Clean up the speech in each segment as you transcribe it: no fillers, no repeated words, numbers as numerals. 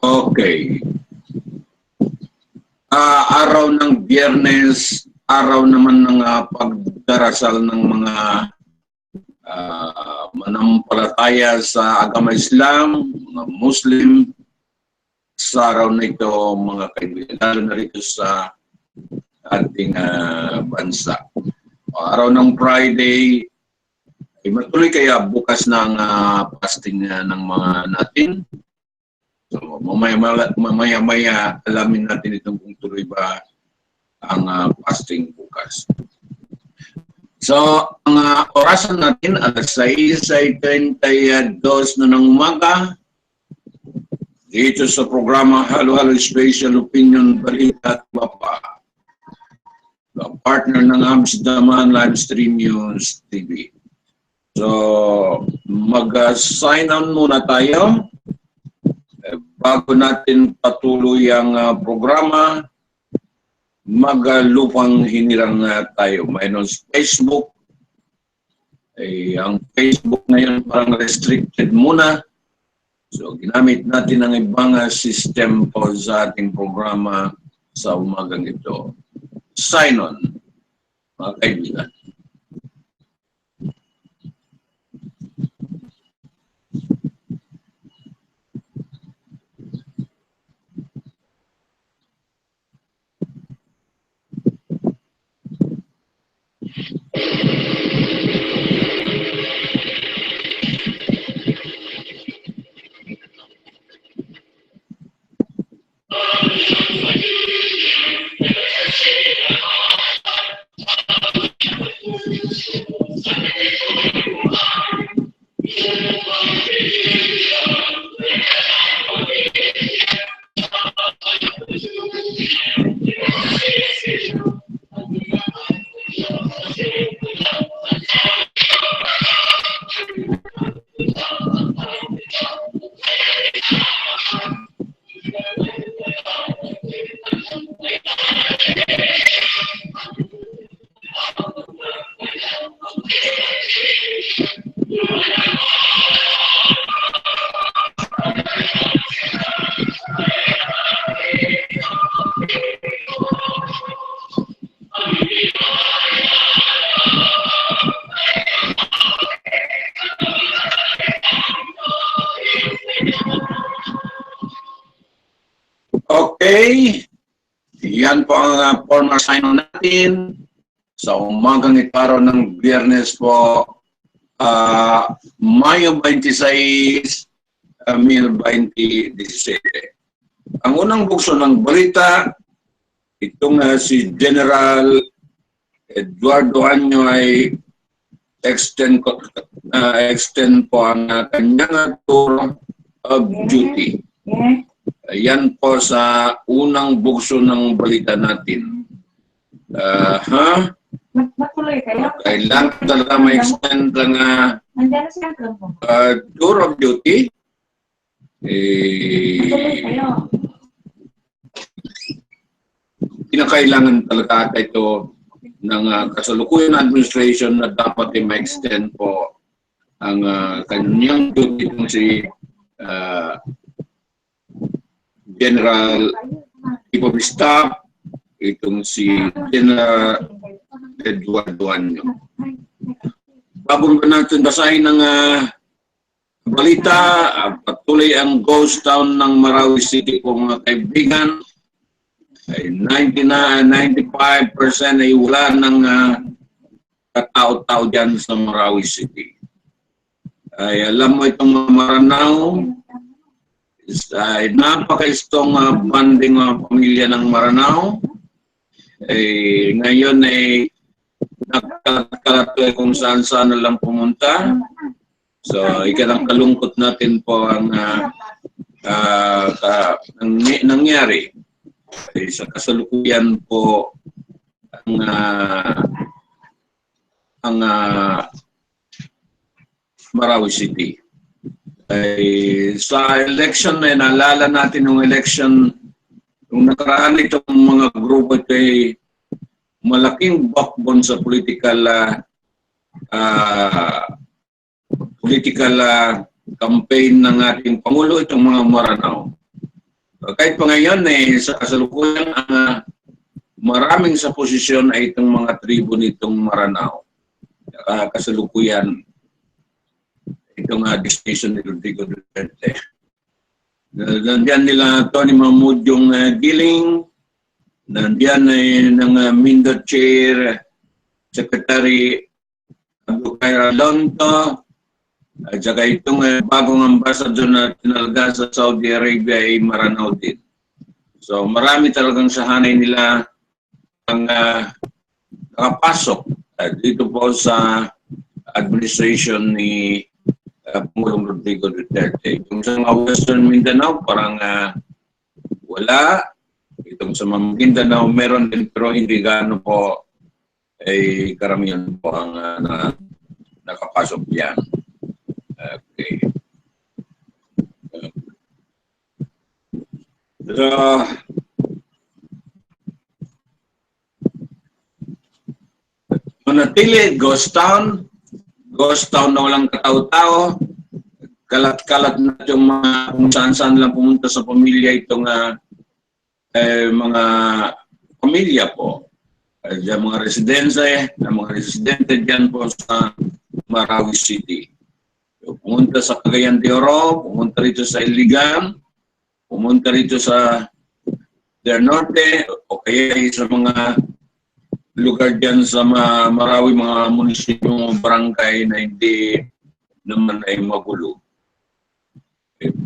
Okay. Araw ng Biyernes, araw naman ng pagdarasal ng mga manampalataya sa agama Islam, mga Muslim. Sa araw na ito, mga kaibigan, lalo na rito sa ating bansa. Araw ng Friday, ay matuloy kaya bukas ng fasting ng mga natin. So, mamaya alamin natin itong kung tuloy ba ang fasting bukas. So, ang orasan natin, alas 6:32 na ng umaga, dito sa programa Halo-Halo Special Opinion, Balita at Bapa. Partner ng Absdamahan'Slive-Stream News Tv. So, mag-sign on muna tayo. Bago natin patuloy ang programa, maglupang hinirang tayo. Mayroon sa Facebook. Ang Facebook ngayon parang restricted muna. So, ginamit natin ang ibang system po sa ating programa sa umagang ito. Sign on, mga kaibigan. Okay, yan po ang formal sign-on natin sa umagang itaraw ng Biyernes po, Mayo 26, 2017. Ang unang bukso ng balita, itong si General Eduardo Anyo ay extend po ang kanyang tour of duty. Yan po sa unang bukso ng balita natin. Matuloy kayo? Kailan talaga ma-extend ang tour of duty? Pinakailangan talaga ito ng kasalukuyan administration na dapat ma-extend po ang kanyang duty kung si General Chief of Staff, itong si General Eduardo Anyo. Bago natin basahin ng balita, patuloy ang ghost town ng Marawi City po mga kaibigan. Ay 95% ay wala ng katao-tao dyan sa Marawi City. Ay alam mo itong mga Maranao, ay napaka-istong banding mga pamilya ng Maranao. Ngayon ay nagkakalat kung saan-saan na lang pumunta. So, ikanang kalungkot natin po ang nangyari. Sa kasalukuyan po ang Marawi City. Sa election na naalala natin yung election nung nakaraan itong mga grupo ito ay malaking backbone sa political campaign ng ating Pangulo, itong mga Maranao. Kahit pa ngayon, sa kasalukuyan, maraming sa posisyon ay itong mga tribo nitong Maranao. Kasalukuyan, itong destination ni Rodrigo Duterte. Nandiyan nila Tony Mahmoud yung Giling, nandiyan ay ng Mindanao Chair, Secretary Abdul Lonto, at saka itong bagong ambassador na tinalaga sa Saudi Arabia ay Maranao din. So marami talagang sahanay nila ang nakapasok dito po sa administration ni Pangulong Rodrigo Duterte. Itong sa mga Western Mindanao, parang wala. Itong sa mga Mindanao, meron din, pero hindi gaano po ay karamihan po ang nakapasok yan. Okay. So, manatili, ghost town na walang katao-tao, kalat-kalat na yung mga kung saan-saan lang pumunta sa pamilya itong mga pamilya po. Yung mga residente dyan po sa Marawi City. So, pumunta sa Cagayan de Oro, pumunta rito sa Iligan, pumunta rito sa Del Norte, o kaya sa mga lugar dyan sa Marawi, mga munisipyo, barangay na hindi naman ay magulo.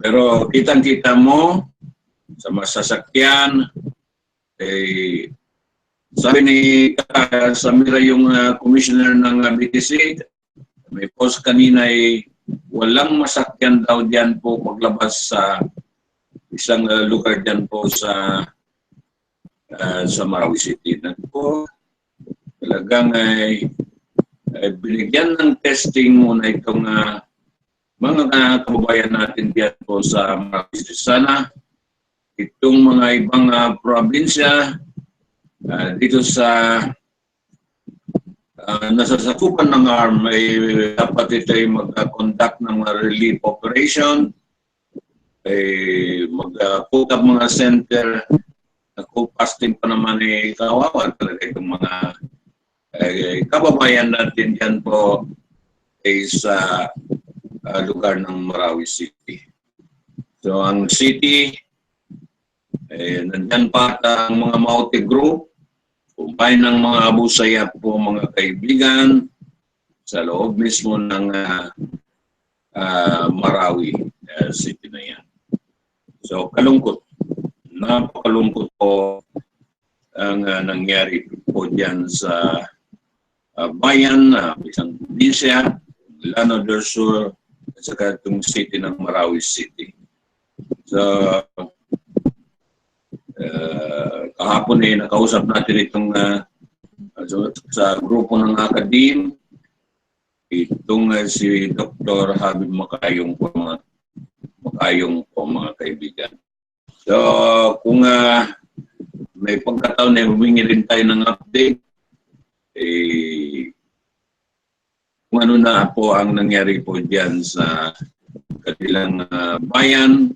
Pero kitang-kita mo sa masasakyan, sabi ni Samira yung commissioner ng BTC, may post kanina ay walang masakyan daw diyan po paglabas sa isang lugar diyan po sa Marawi City. Po, talagang ay binigyan ng testing muna itong mga kababayan natin diyan po sa Marawi City. Sana itong mga ibang probinsya dito sa nasasakupan ng ARM ay dapat ito ay mag-conduct ng relief operation, ay mag-put up mga center, nag-fasting pa naman ay kawawa talaga itong mga kababayan natin dyan po ay sa lugar ng Marawi City. So ang city, nandyan pa ang mga Maute Group, kumpay ng mga Abu Sayyaf po mga kaibigan sa loob mismo ng Marawi City na yan. So kalungkot, napakalungkot po ang nangyari po dyan sa bayan, isang probinsya, Lano del Sur, at saka itong city ng Marawi City. So kahapon nakausap natin itong sa grupo ng Akadim, itong si Dr. Habib Makayong po mga kaibigan. So kung may pagkataon na humingi rin tayo ng update, kung ano na po ang nangyari po dyan sa kanilang bayan.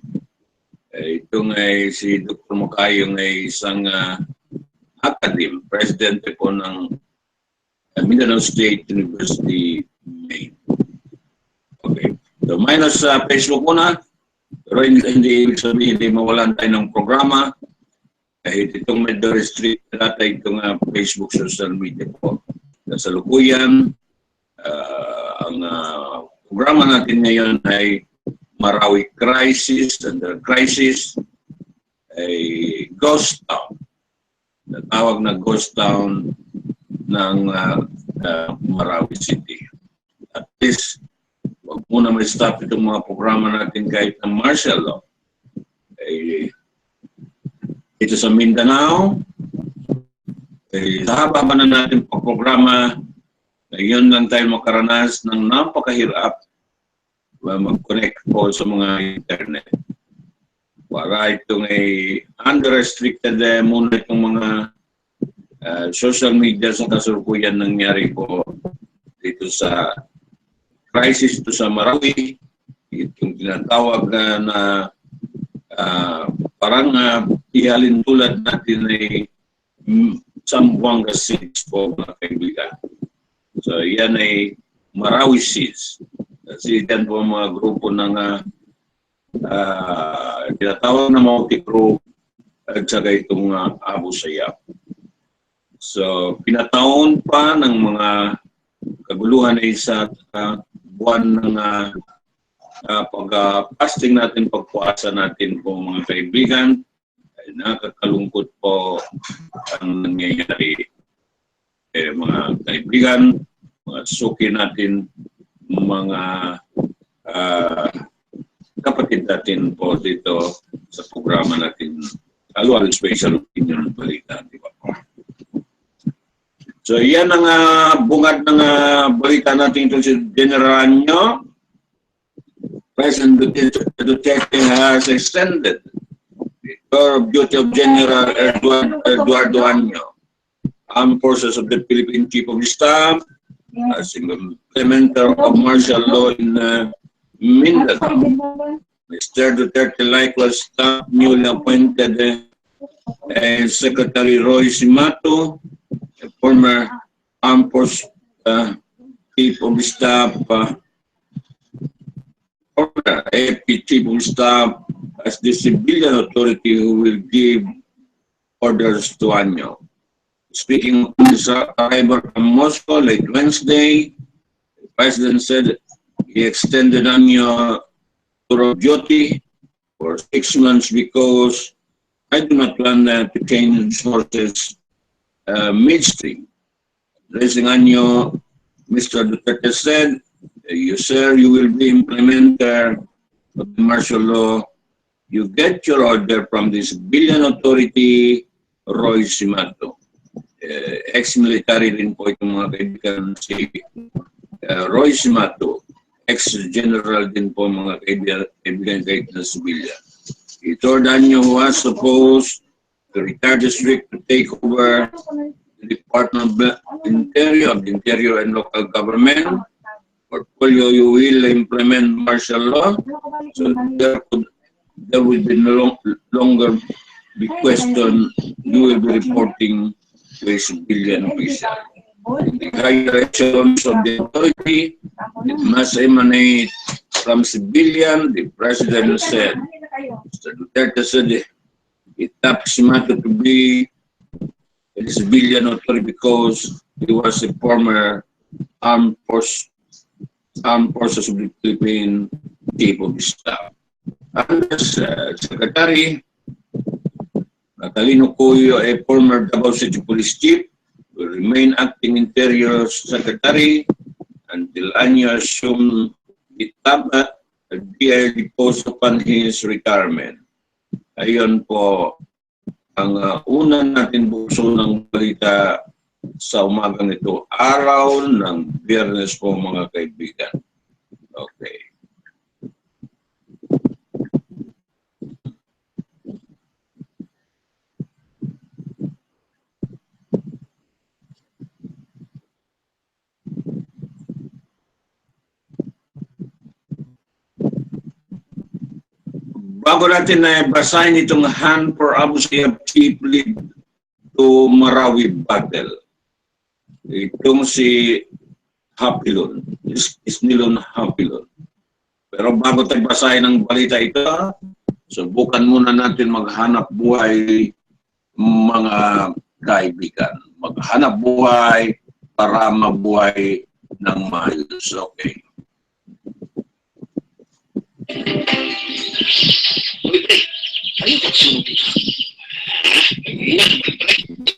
Itong si Dr. Makayong ay isang academic, presidente po ng Mindanao State University, Maine. Okay. So minus sa Facebook muna, pero hindi ibig sabihin hindi mawalan tayo ng programa. Kahit itong medyo restrict na tayo itong Facebook social media po. Sa lukuyan, ang programa natin ngayon ay Marawi Crisis, under crisis, ay ghost town. Natawag na ghost town ng Marawi City. At least, wag muna may stop itong mga programa natin kahit ng martial law. Ito sa Mindanao, sa haba na natin pag-programa, ngayon lang tayo makaranas ng napakahirap mag-connect po sa mga internet. Para itong unrestricted muna itong mga social media sa kasalukuyan nangyari po dito sa crisis ito sa Marawi, itong tinatawag na parang ihalin tulad natin ay Sambuanga seeds po mga kaibigan. So yan ay Marawi seeds. Kasi yan po mga grupo ng tinatawag na multi-group at saka itong Abu Sayyaf. So pinataon pa ng mga kaguluhan ay sa buwan ng pag-fasting natin, pagpuasa natin po mga kaibigan. Ay nakakalungkot po ang nangyayari. Mga kaibigan, mga suki natin, mga kapatid natin po dito sa programa natin, Alwal Special Opinion Balita, di ba po? So yan ang bungad ng balita natin ito si General nyo. President Duterte has extended the tour of duty of General Eduardo Anyo, Armed Forces of the Philippine Chief of Staff, as implementer of martial law in Mindanao. Mr. Duterte likewise staff newly appointed Secretary Roy Simato, a former Armed Forces Chief of Staff, former AP Chief of Staff as the civilian authority who will give orders to Anyo. Speaking of his arrival from Moscow late Wednesday, the President said he extended Anyo tour of duty for 6 months because I do not plan to change forces midstream. Addressing Anyo, Mr. Duterte said, "You, sir, you will be implementer of the martial law. You get your order from the civilian authority, Roy Simato." Ex-military rin po itong mga kaibigan si Roy Simato. Ex-general din po mga kaibigan kahit na civilian. He told Anyo who was supposed to retire district to take over the Department of Interior and Local Government portfolio. You will implement martial law, so there will be no longer be question. You will be reporting to a civilian official. The higher echelons of the authority, it must emanate from civilian, the President said. Mr. Duterte said he tapped Simato to be a civilian authority because he was a former armed forces of the Philippine Chief of Staff. And as Secretary, Catalino Cuyo, a former Davao City Police Chief, will remain acting Interior Secretary until Anyo assumed the top DILG post upon his retirement. Ayon po ang una natin buso ng balita sa umagang ito, araw ng Biyernes po mga kaibigan. Okay. Bago natin na basahin itong hand for Abu Sayyaf Chief Lead to Marawi Battle. Itong si Hapilon, Isnilon Hapilon. Pero bago tayo basahin ang balita ito, subukan muna natin maghanap buhay mga kaibigan. Maghanap buhay para mabuhay ng maayos. Okay. Ayun ang sunod ito.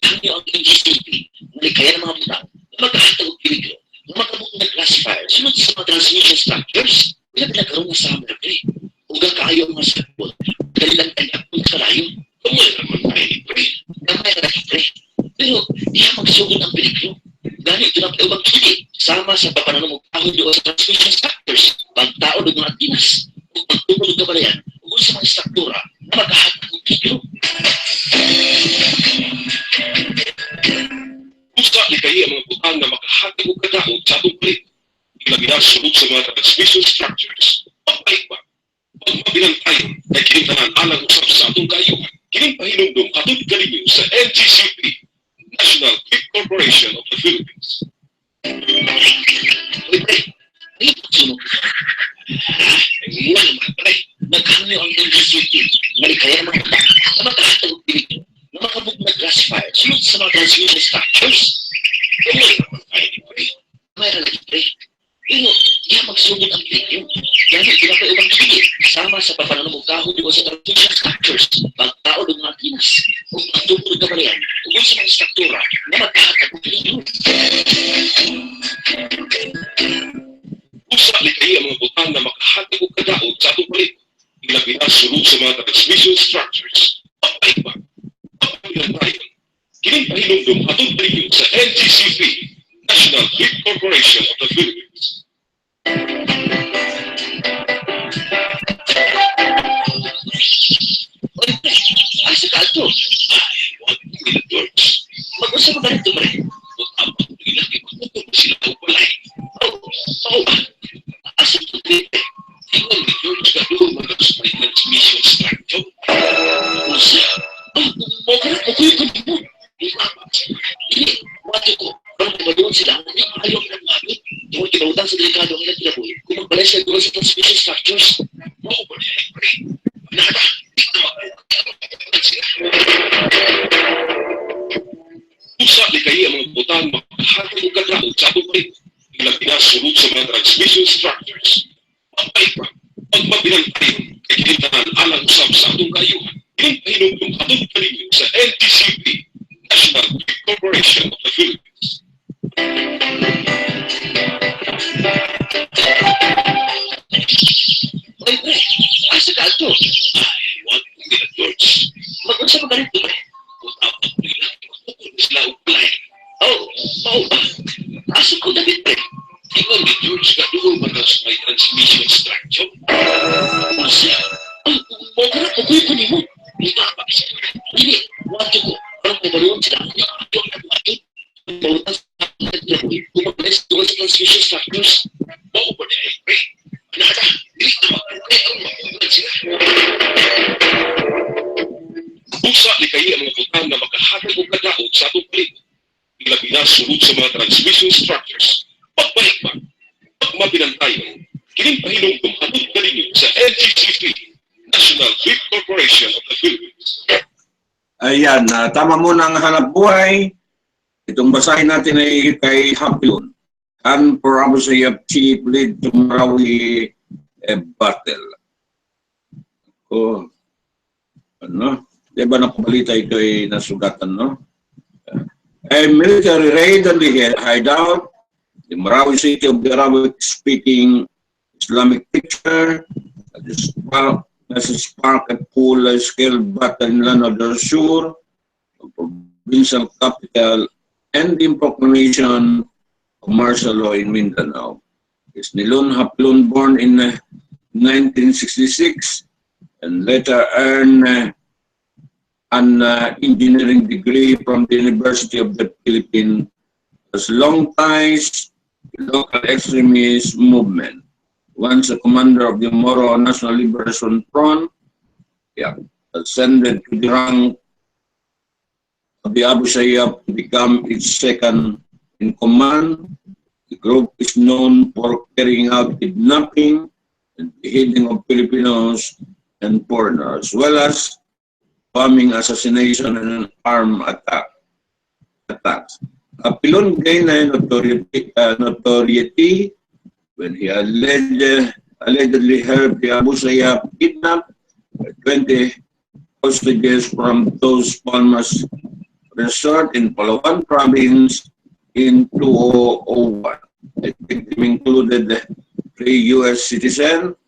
Ano ang NGCP? Kaya ng mga butang, magkakatang peligro, magkabuk na classifier, sunod sa mga transmission structures, pinagkaroon na sa mga pre. Huwag kaayo ang mga sakbol, dalilang tayo ang kalayo. Kumay naman tayo, pre. Gamay na pre. Pero, diya magsugod ang peligro. Ganit ito na pag kili, sama sa papananong magkahon doon sa transmission structures, pagtao ng mga tinas, kung pagtungulog ka ba na yan, kung sa mga struktura na magkahatang ng peligro. Gusto ni kayo ang mga butang na makahatag o kadaog sa atong palit. Ilagyan sunod sa mga transmission structures. Pagbalik ba? Pag mapinantayon na kinitanan alang usap sa atong kaayuhan. Kining pahinumdum hatod kaninyo sa NGCP, National Gift Corporation of the Philippines. Uy, pre, may pagsunod. Wala naman, pre. Nagkano ang NGCP. Malikaya naman ito. Na makahatag pilit nyo. Na makabog na classifier. Sunod sa mga transmission structures. Wala naman tayo ni pre. Mayroon lagi, pre. Pero, di magsunod ang pilit nyo. Yan ang pinapayubang pilit. Sama sa papananamugkaho di sa transmission structures. Pagkaon ng mga tinas. Kung pagtupulog ka pa riyan, kung sa mga struktura na magkahatag pilit nyo. Usa ni kaya mga butang na makahatag og kadaot sa atong palit. Ilabi na sunod sa mga transmission structures. Patay pa. Pagpapinantayon. Kining pahinumdum hatod kaninyo sa NGCP, National Gift Corporation of the Philippines. Oy, pre, asa ka ito? Ay, wag mo nila, George. Mag-usap mo ganito, pre. Kung abang nila, ikututok sila o palay. Asa ito, pre? Tingnan ni George ka doon mag-usap ng transmission structure. Usa, magarat mo ko yung kanimo. Hindi, wato ko. Parang kumadoon sila, hindi ayaw na buhagot. Tungkol kinautan sa delikado ang ilang kinabuhi. Kung magbalay sila doon sa transmission structures, mo ba niya, pre? Nada, di na magbuhagot sila. Usa ni kaya mga butang makahatag og kadaot sa atong palit. Ilabi na sunod sa mga transmission structures. Patay pa. Pagpapinantayon kay kinitanan alang usap sa atong kaayuhan. Kining pahinumdum hatod kaninyo sa NGCP, National Gift Corporation of the Philippines. Oy, pre, asa ka ito? Ay, wag mo nila, George. Mag-usap mo ganito, pre. Kung abang nila, ikututok sila o palay. Asa ko, David, pre? Tingnan ni George ka doon mag-usap may transmission structure. Usa, magarat mo ko yung kanimo. Hindi, wato ko. Parang kumaroon sila, hindi ayaw na buhagot. Kautan sa mga kinabuhi. Kung magbalay doon sa transmission structures, Mo ba niya, pre? nada, di na magbuhagot sila. Usa ni kaya mga butang na makahatag og kadaot sa atong palit. Ilabi na sunod sa mga transmission structures. Pagbalik pa. Pagmapinantayon. Kining pahinumdum hatod kaninyo sa NGCP, National Gift Corporation of the Philippines. Ayan, tama mo ng hanap buhay. Itong basahin natin ay kay Hapilon. And for Abusayap Chief lead to Marawi battle. Ano? Diba napabalita ito ay nasugatan, no? A military raid on the hideout, the Marawi city of the Arabic-speaking Islamic picture, has sparked a full-scale battle in land of the Sur, the provincial capital, and the proclamation of martial law in Mindanao. Is Nilon Haplon born in 1966 and later earned an engineering degree from the University of the Philippines, has long ties to local extremist movement. Once a commander of the Moro National Liberation Front, ascended to the rank of the Abu Sayyaf to become its second in command. The group is known for carrying out kidnapping and beheading of Filipinos and foreigners, as well as bombing, assassination, and armed attacks. Pilon gained notoriety when he allegedly helped the Abu Sayyaf kidnap 20 hostages from those Palmas resort in Palawan province in 2001. The victim included 3 U.S. citizens,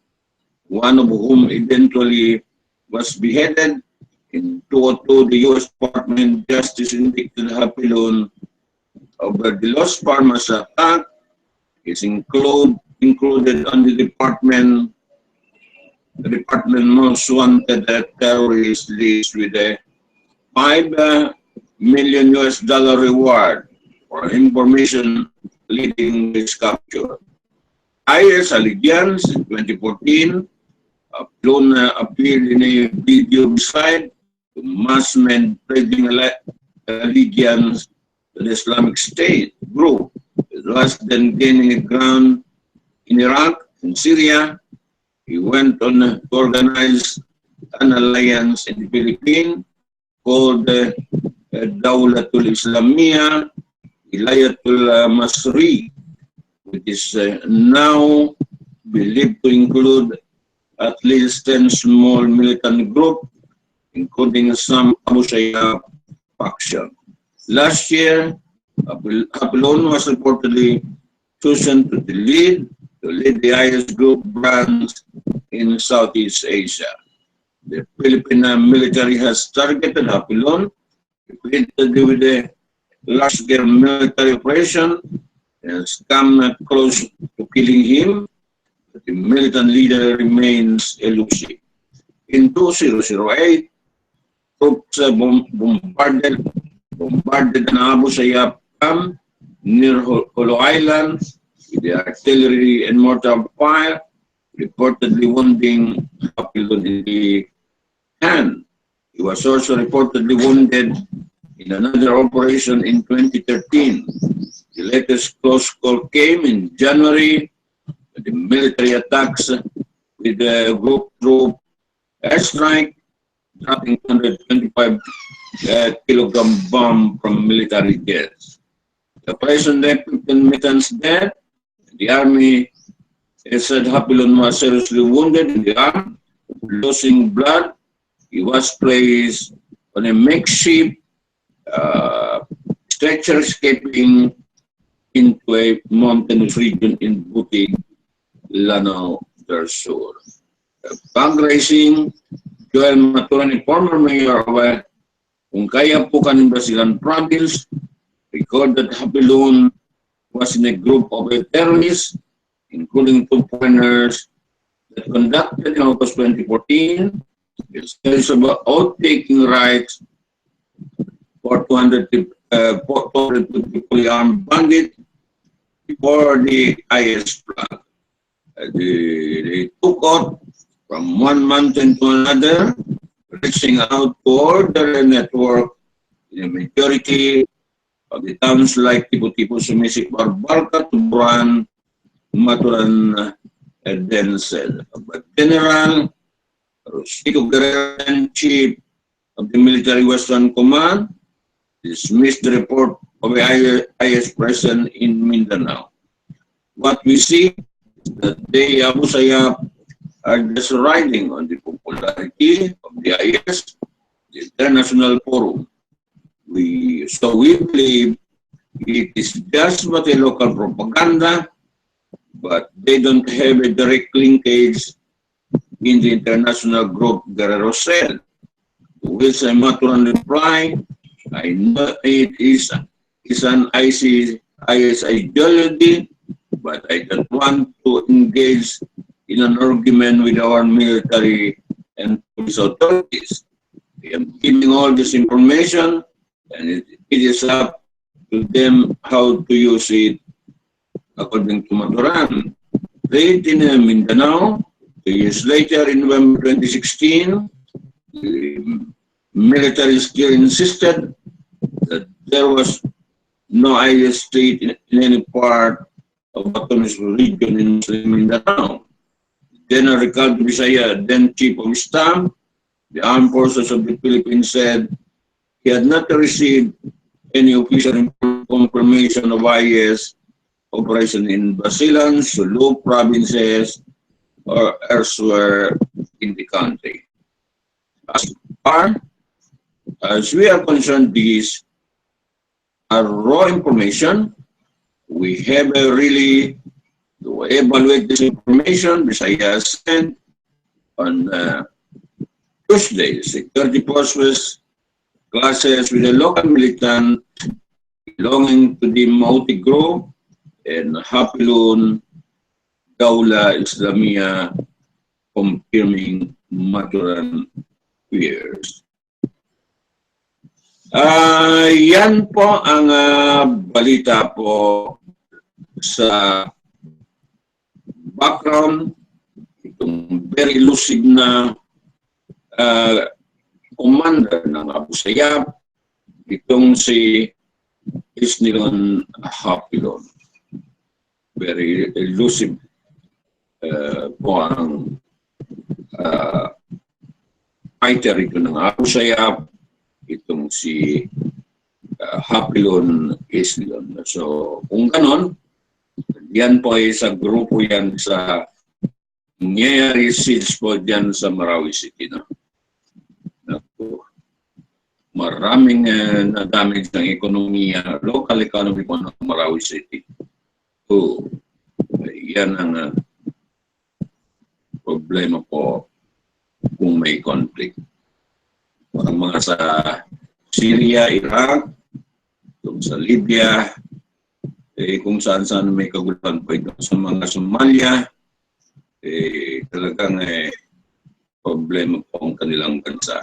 one of whom eventually was beheaded. In 2002, the U.S. Department of Justice indicted Hapilon over the Los Palmas attack. Is included on the department most wanted terrorist list with a $5 million reward for information leading his capture. IS allegiance in 2014 Abdulon appeared in a video beside the mass men pledging allegiance to the Islamic State group. It was then gaining ground in Iraq and Syria. He went on to organize an alliance in the Philippines called Dawlatul Islamiyah Ilayatul Masri, which is now believed to include at least 10 small militant groups, including some Abu Sayyaf faction. Last year, Abdulon was reportedly chosen to lead the IS group branch in Southeast Asia. The Philippine military has targeted Abdulon repeatedly with a large-scale military operation and has come close to killing him, but the militant leader remains elusive. In 2008, troops bombarded an Abu Sayyaf camp near Holo Island with the artillery and mortar fire, reportedly wounding Abdulon in the hand. He was also reportedly wounded in another operation in 2013. The latest close call came in January, the military attacks with the group troop airstrike, dropping 125 kilogram bomb from military jets. The operation left 15 militants dead. The army said Abdulon was seriously wounded in the arm, losing blood. He was placed on a makeshift stretcher, escaping into a mountainous region in Butig, Lanao del Sur. Fundraising, Joel Maturan, former mayor of Kayapukan, Basilan province, recorded that Abdulon was in a group of terrorists, including 2 foreigners, that conducted in August 2014 a series of oath-taking rights for 250 fully armed bandits before the IS flag. They took oath from one mountain to another, reaching out toward their network in a majority of the towns like Tipo-Tipo, Sumisik, Barbarca, Tuburan, Maturan, and Denzel. But General Rosico Guerrero, chief of the military Western Command, dismissed the report of the IS presence in Mindanao. What we see is that the Abu Sayyaf are just riding on the popularity of the IS, the international forum. So we believe it is just but a local propaganda, but they don't have a direct linkage in the international group Guerrero said. To which I Maturan reply, I know it is an IS ideology, but I don't want to engage in an argument with our military and police authorities. I am giving all this information, and it is up to them how to use it according to Maturan. Late in Mindanao, 2 years later, in November 2016, the military still insisted that there was no IS state in any part of autonomous region in Muslim Mindanao. General Ricardo Bisaya, then Chief of Staff, the Armed Forces of the Philippines, said he had not received any official confirmation of IS operation in Basilan, Sulu provinces, or elsewhere in the country. As far as we are concerned, these are raw information. We have really to evaluate this information. Bisaya said on Tuesday, security forces clashes with a local militant belonging to the Mauti group and Abdulon Dawla Islamiyah, confirming Maturan fears. Yan po ang balita po sa background. itong very elusive na commander ng Abu Sayyaf, itong si Isnilon Hapilon. Very elusive po ang fighter ito ng Abu Sayyaf, itong si Hapilon Isnilon. So kung ganon, yan po ay sa grupo yan sa nangyayari siege po dyan sa Marawi City. No? Maraming na-damage ng ekonomiya, local economy po ng Marawi City. So, yan ang problema po kung may conflict. Parang mga sa Syria, Iraq, kung sa Libya, kung saan-saan may kaguluhan po ito. Sa mga Somalia, talagang problema po ang kanilang bansa.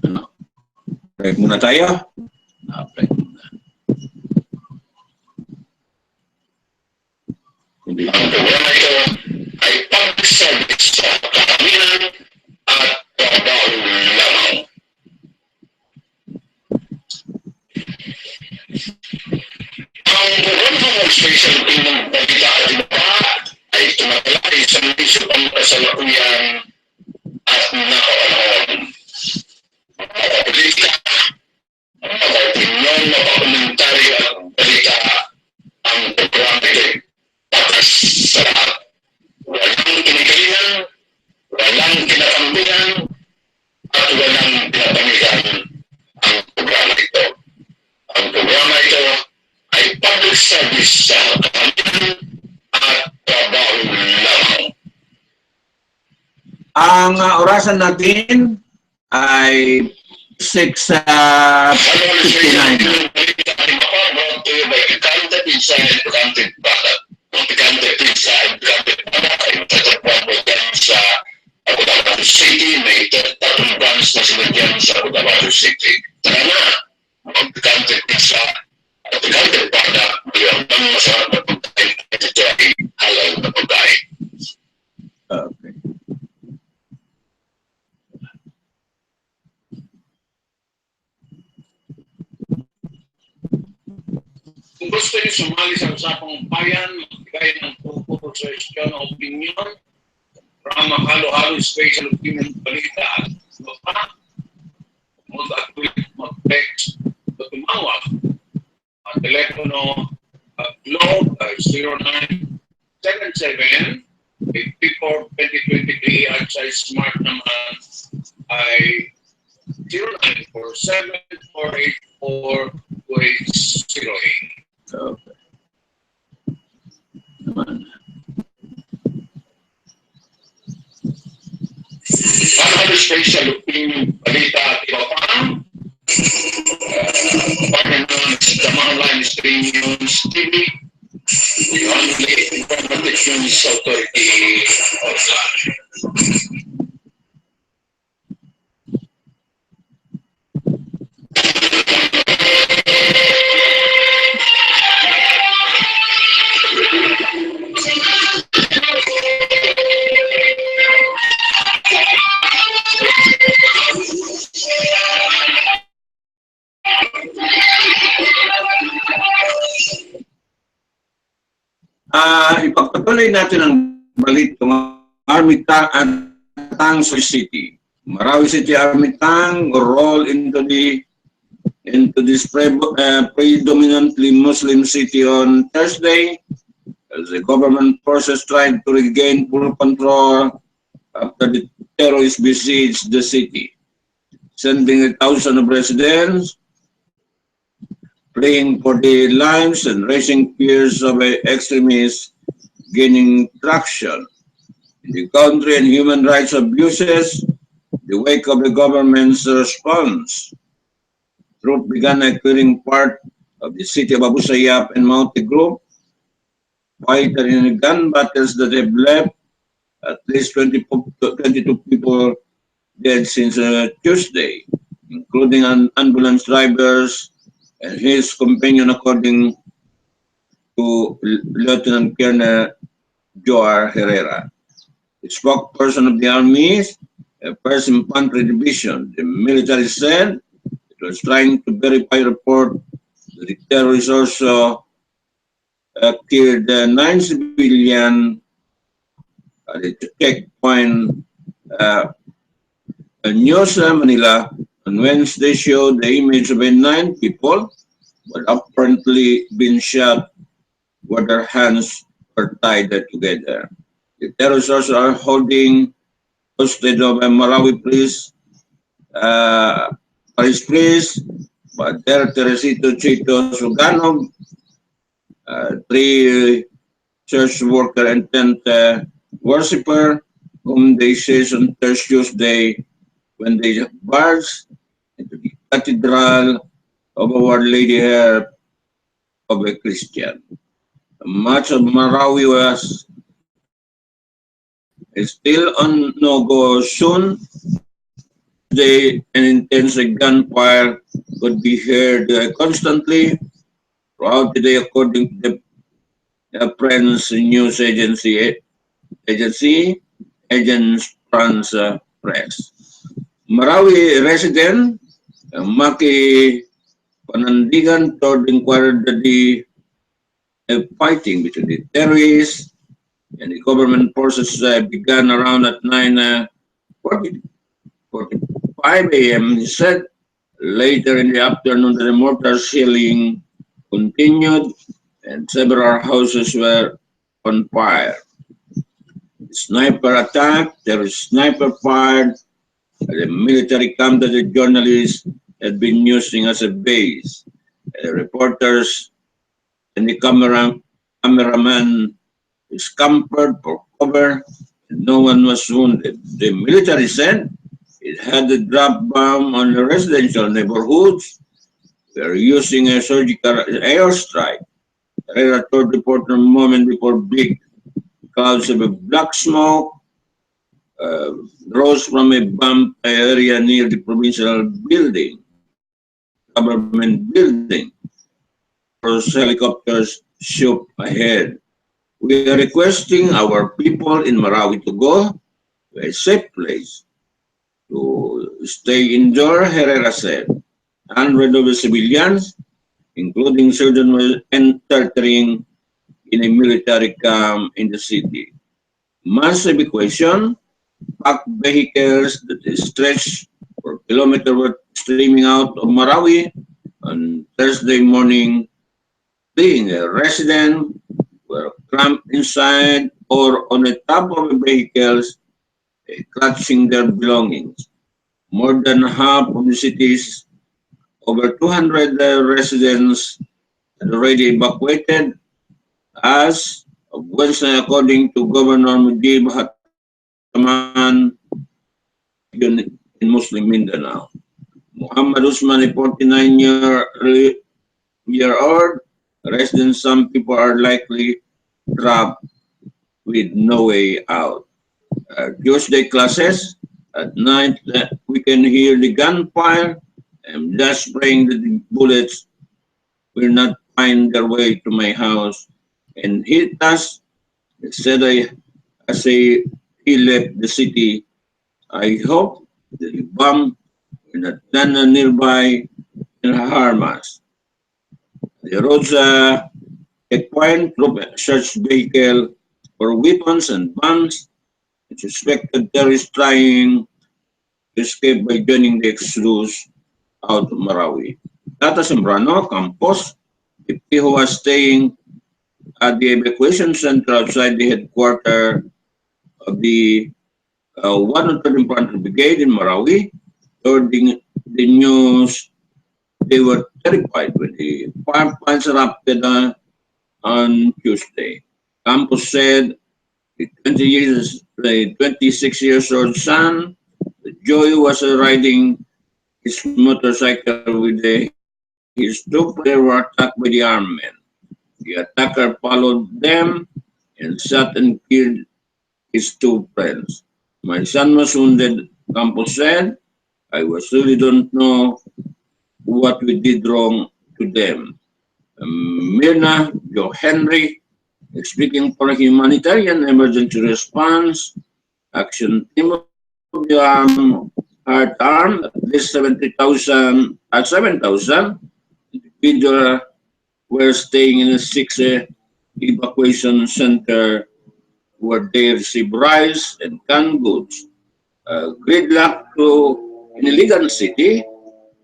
Ano? Break muna tayo. Break muna. Hindi. Ang programa ito ay pag-service sa karamihan at trabaho lamang. Ang programa ng special team ng balita at iba ay tumatalakay sa misyo ang kasalukuyan at nakapanahon. Makabalita, makaopinyon, makakomentaryo at balita ang programa ito. Patas sa lahat. Walang kinikalingan, walang kinakambihan, at walang pinapamigan ang programa ito. Ang programa ito ay public service sa karamihan at trabaho lamang. Ang orasan natin ay 6:59. Brought to you by Picante Pizza and Picante Bakat. Ang Picante Pizza and Picante Bakat ay matatagpuan mo dyan sa Absdamahan City. May tatlong branch na sila dyan sa Absdamahan City. Tara na, ang Picante Pizza at Picante Bakat. Mayroon pang masarap na pagkain. Ito ay halal na pagkain. Okay. Kung gusto niyo sumali sa usapang bayan, magbigay ng pupuro sa isyon o opinion, programa halo-halo special opinion balita at iba, mag-text o tumawag. Ang telepono Globe ay 0977-84-2023 at sa smart naman ay 0947-484-2808. Okay. Naman. Para special opinion balita at iba pa, partner ng Absdamahan'Slive-Stream News Tv, the only informative news authority of life. Ipagpatuloy natin ang balita ng Army Tank City. Marawi City Army Tank roll into this predominantly Muslim city on Thursday as the government forces tried to regain full control after the terrorists besieged the city, sending thousands of residents praying for their lives and raising fears of extremists gaining traction in the country and human rights abuses. The wake of the government's response, troops began acquiring part of the city of Abu Sayyaf and mounted group fighter in gun battles that have left At least 22 people dead since Tuesday, including ambulance drivers and his companion, according to Lieutenant Colonel Joar Herrera. The spokesperson of the Army, First Infantry Division, the military said it was trying to verify report that the terrorists also killed 9 civilians at the checkpoint. News Manila on Wednesday showed the image of 9 people who had apparently been shot where their hands were tied together. The terrorists also are holding hostage of a Marawi priest, Paris priest, Padre Teresito Chito Suganog, 3 church worker and 10 worshipper, whom they seized on Tuesday when they barged into the Cathedral of Our Lady Here of a Christian. Much of Marawi was still on no-go soon. An intense gunfire could be heard constantly throughout the day, according to the French news agency Agence France Press. Marawi resident Maki Panandigan told inquired that the fighting between the terrorists and the government forces began around at 9:45 a.m. He said later in the afternoon the mortar shelling continued and several houses were on fire. The sniper attack, terrorist sniper fired at the military camp that the journalists had been using as a base. The reporters and the cameraman scampered for cover, and no one was wounded. The military said it had a drop bomb on the residential neighborhoods. We are using a surgical airstrike. Herrera told reporter a moment before big clouds of black smoke rose from a bomb area near the provincial building, government building. Those helicopters shoot ahead. We are requesting our people in Marawi to go to a safe place to stay indoor, Herrera said. Hundreds of civilians, including children, were entering in a military camp in the city. Mass evacuation, packed vehicles that stretched for kilometers were streaming out of Marawi on Thursday morning. Being a resident were cramped inside or on the top of the vehicles, clutching their belongings. More than half of the city's over 200 residents had already evacuated as of Wednesday, according to Governor Mujib Hataman in Muslim Mindanao. Muhammad Usman, a 49-year-old resident, some people are likely trapped with no way out. Tuesday classes at night, we can hear the gunfire and just spraying the bullets will not find their way to my house and hit us. Said as he left the city, I hope the bomb will not land nearby and harm us. The roads checkpoint, troop search vehicle for weapons and bombs. Suspected terrorists trying to escape by joining the exodus out of Marawi. Tata Sembrano, Campos, who was staying at the evacuation center outside the headquarters of the 103rd Infantry Brigade in Marawi, told the news they were terrified when the fire plants erupted on Tuesday. Campos said the 26 years old son, Joy, was riding his motorcycle with his two players were attacked by the armed men. The attacker followed them and shot and killed his two friends. My son was wounded, Campos said. I was really don't know what we did wrong to them. Mirna Joe Henry, speaking for humanitarian emergency response action team of the Heart Arm, at least 7,000 individuals were staying in a six evacuation center where they received rice and canned goods. Gridlock to in Iligan City,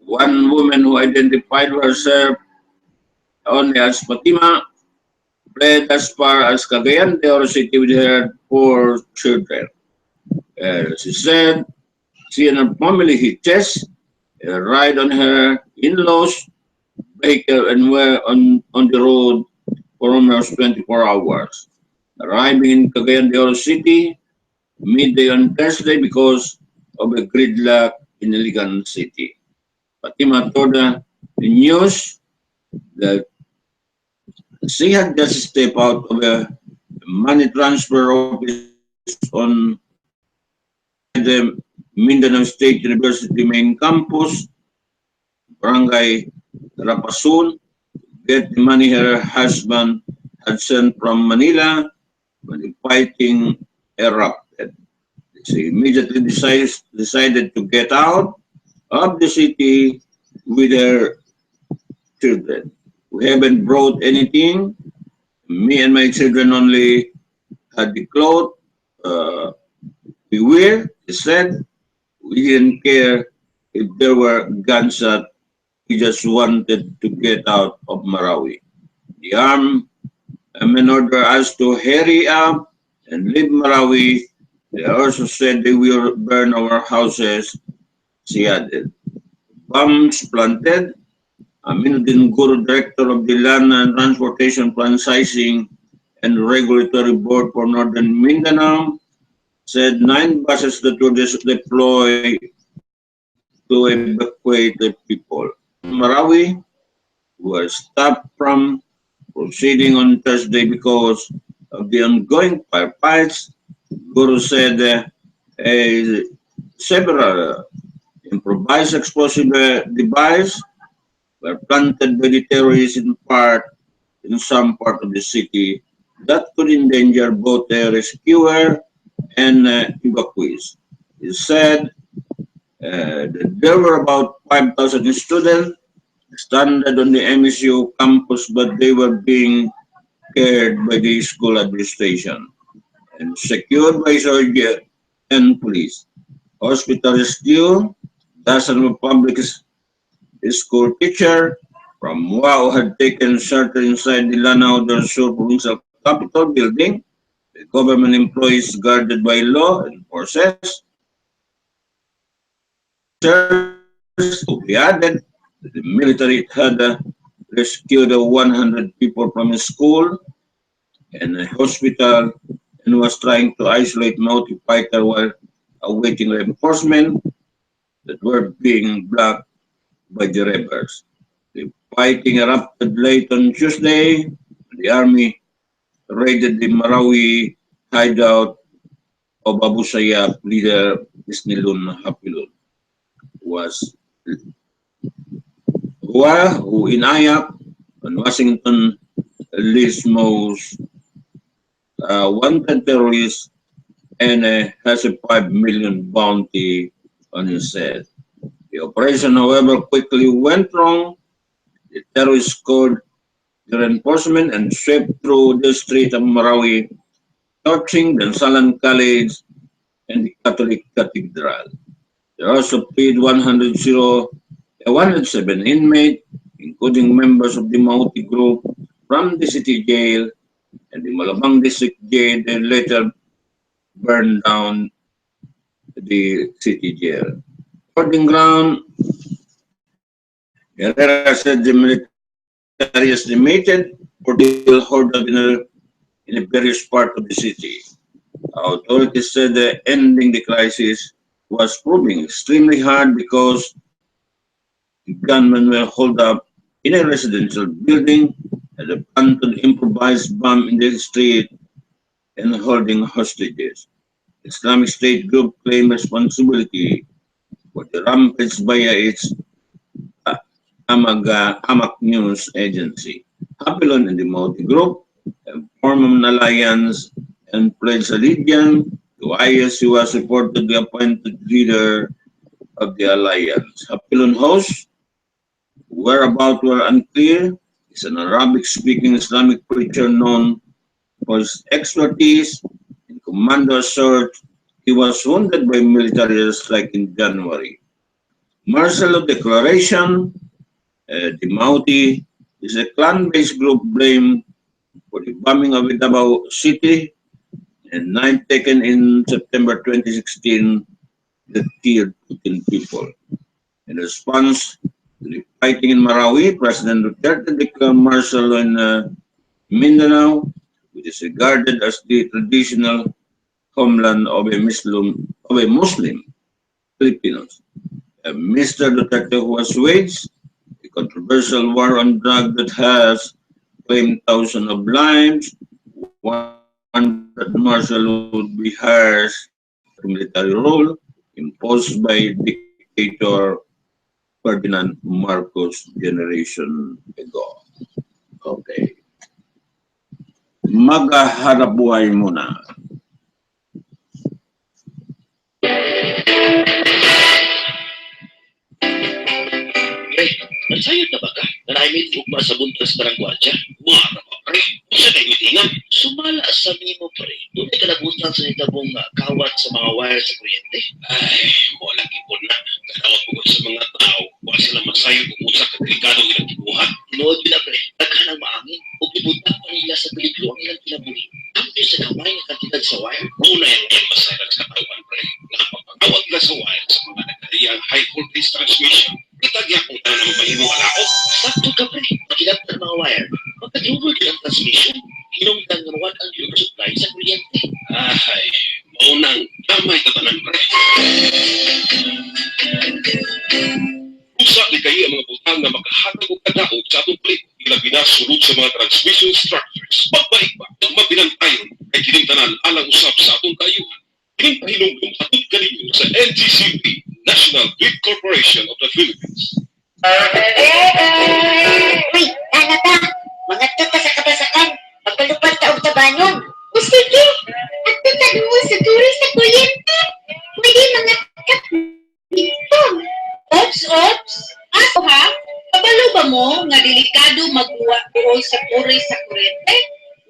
one woman who identified herself only as Fatima fled as far as Cagayan de Oro City with her four children. She said she and her family hit chest, ride on her in-laws vehicle and were on the road for almost 24 hours. Arriving in Cagayan de Oro City midday on Thursday because of a gridlock in Iligan City. Fatima told the news that she had just stepped out of a money transfer office on the Mindanao State University main campus, Barangay Rapasun, get the money her husband had sent from Manila when the fighting erupted. She immediately decided to get out of the city with her children. We haven't brought anything. Me and my children only had the clothes we wear. He said we didn't care if there were gunshots. We just wanted to get out of Marawi. The armed men ordered us to hurry up and leave Marawi. They also said they will burn our houses, she added. Bombs planted. Aminuddin Guru, director of the Land and Transportation Franchising and Regulatory Board for Northern Mindanao, said 9 buses that were deployed to evacuate the people. Marawi were stopped from proceeding on Thursday because of the ongoing firefights. Guru said several improvised explosive devices were planted by the terrorists in some part of the city that could endanger both the rescuer and evacuees. He said that there were about 5,000 students stranded on the MSU campus, but they were being cared by the school administration and secured by soldiers and police. Hospital rescue, dozens of public school teacher from WAU had taken shelter inside the Lanao del Sur provincial capital building. The government employees guarded by law enforcers to be added. The military had rescued 100 people from a school and a hospital and was trying to isolate Mauti fighter while awaiting reinforcement that were being blocked by the rebels. The fighting erupted late on Tuesday. The army raided the Marawi hideout of Abu Sayyaf leader Isnilun Hapilun was who in Ayak and Washington lists most wanted terrorists and has a 5 million bounty on his head. The operation, however, quickly went wrong. The terrorists scored the reinforcement and swept through the street of Marawi, torching the Salan College and the Catholic Cathedral. They also freed 107 inmates, including members of the Mauti group, from the city jail and the Malabang district jail. They later burned down the city jail. Holding ground, Herrera said the military estimated for the hold in a various part of the city. Authorities said that ending the crisis was proving extremely hard because the gunmen were holed up in a residential building and they planted improvised bomb in the street and holding hostages. Islamic State group claimed responsibility for the rampage via its Amak News Agency. Hapilon and the Mauti Group have formed an alliance and pledged allegiance to IS, who was reportedly appointed leader of the alliance. Hapilon hosts, whereabouts were unclear, is an Arabic-speaking Islamic preacher known for his expertise in commando assault. He was wounded by military strike in January. Martial Declaration, the Mauti, is a clan-based group blamed for the bombing of Davao City and 9 taken in September 2016 that killed 14 people. In response to the fighting in Marawi, President Duterte declared martial law in Mindanao, which is regarded as the traditional homeland of a Muslim Filipinos. Mr. Duterte was waged a controversial war on drugs that has claimed thousands of lives, one that martial would be harsh military rule imposed by dictator Ferdinand Marcos generation ago. Okay. Maghahanap buhay muna. Pre, nagsayod na ba ka? Nanahimit ugma sa buntas na rangwadya? Mga na ba, pre? Kung sa kayo mitingan, sumala sa mimo, pre. Doon ay kalabutan sa nitabong kawat sa mga wire sa kuryente. Ay, wala kipon na. Katawag ko sa mga tao, wala sila masayo kung usa ka delikado ng ilang kibuhan. Tinood nila, pre. Nagkanang maangin. O ibutan pa nila sa peligro ang ilang kinabuhi. Ampi sa kamay ng kantidad sa wire. Una yung masayag sa katawan, pre. Napapagawag na sa wire sa mga nagkariyang high voltage transmission. Itagya kung tayo na mahimong alakot. Sakto ka, pre. Makilat ng mga wire. Magka-trigger din ang transmission. Hinungdan ng mawad ang pure supply sa kuryente. Ay, maunang damay tatanan, pre. Usa ni kayo ang mga butang na makahatag og kadaog sa atong plate. Ilabi na sulod sa mga transmission structures. Pagbalik pa, ang mapinantayon ay kinimtanan alang usap sa atong kayuhan. Kining pahinungdong hatod kaninyo sa NGCP, National Grid Corporation of the Philippines. Uy, anak ka. Mga tuta sa kabasakan. Pagkalupad ta og tabanyon. O sige. At tuta mo sa turis sa kuryente. Pwede mga kap dito. Ops. Ako ha? Kabalo ba mo nga delikado magbuwa sa turis sa kuryente?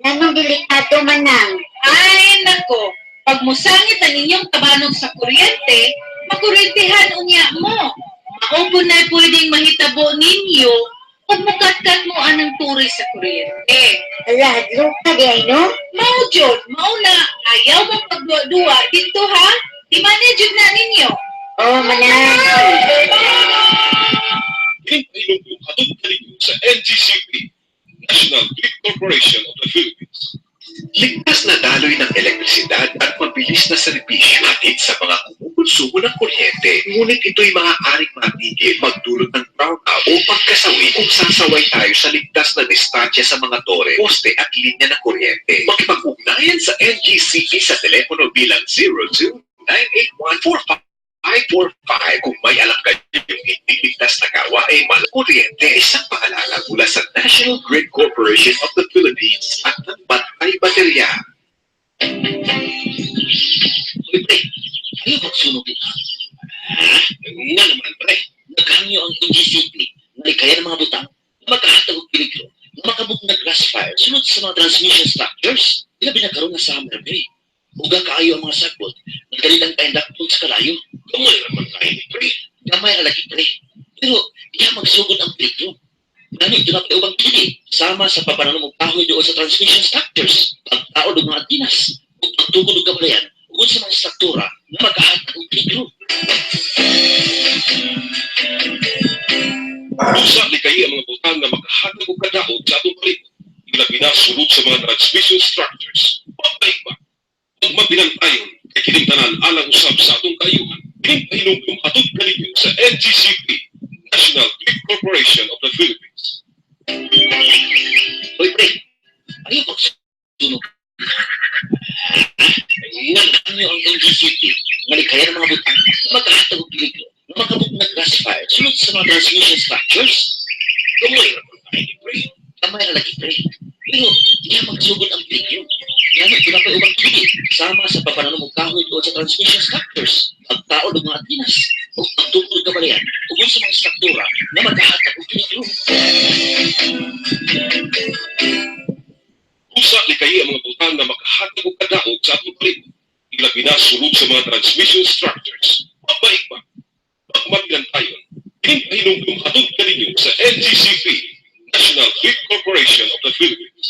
Nanong delikado manang. Ay, nako. Pag musangit ang inyong tabanog sa kuryente, makurentehan unya mo. Maupo na pwedeng mahitabo ninyo pag mukatkat mo anang turis sa kuryente. Ala, luka di ay no? Mao jud, mao na ayaw mo pagduwa dito ha. I-manage jud na ninyo. Oh, manang. Kining pahinungdong hatod kaninyo sa NGCP, National Grid Corporation of the Philippines. Ligtas na daloy ng elektrisidad at mabilis na serbisyo hatid sa mga kumukonsumo ng kuryente. Ngunit ito'y maaaring matigil, magdulot ng brownout o pagkasawi kung sasaway tayo sa ligtas na distansya sa mga tore, poste at linya ng kuryente. Makipag-ugnayan sa NGCP sa telepono bilang 02-981-4545 kung may alam kayo yung hindi ligtas na gawa ay malang kuryente. Isang paalala mula sa National Grid Corporation of the Philippines at ng Bantay Baterya. Uy, pre. Ayaw magsunog din ha. Nga naman, pre. Naghangyo ang NGCP na ikaya ng mga butang na magkahatag og peligro na makabuk na classifier sunod sa mga transmission structures. Ilabi na karoon na sa Hammer Bay. Uga kaayo ang mga sagbot. Nagdalilang kaindakpon sa kalayo. Gamay naman kayo ni pre. Gamay na lagi, pre. Pero iya magsugod ang peligro. Nani, ito na pa ubang pili. Sama sa papananom og kahoy doon sa transmission structures. Pagtaod og mga antinas. Ug pagtugod og kabalayan. Ug sa mga struktura na magkahatag og peligro. Usa ni kayo ang mga butang na makahatag og kadaog sa atong plate. Ilabi na sulod sa mga transmission structures. Pagbalik pa, ang mapinantayon ay kinimtanan alang usap sa atong kayuhan. Kining pahinungdong hatod kaninyo sa NGCP, National Grid Corporation of the Philippines. Uy, pre. Ayaw magsunog. Nagdanyo ang NGCP, malikaya ng mga butang na magkahatag og peligro na makabuk na classifier sunod sa mga transmission structures. Kumoy na kung tayo pre, kamay na lagi pre. Pero, diya magsugod ang peligro. Kaya nagpapay ubang tigil, sama sa papananong og kahoy doon sa transmission structures, pagtaod ng mga tinas, o pagtungkol kabalayan, tungkol sa mga struktura na magkahatag og peligro. Usa ni kayi ang mga butang na makahatag og kadaog sa atong paligid. Ilabi na sulod sa mga transmission structures. Mabait pa. Pagmaglantayon, hinumdum hatod ka ninyo sa NGCP, National Grid Corporation of the Philippines.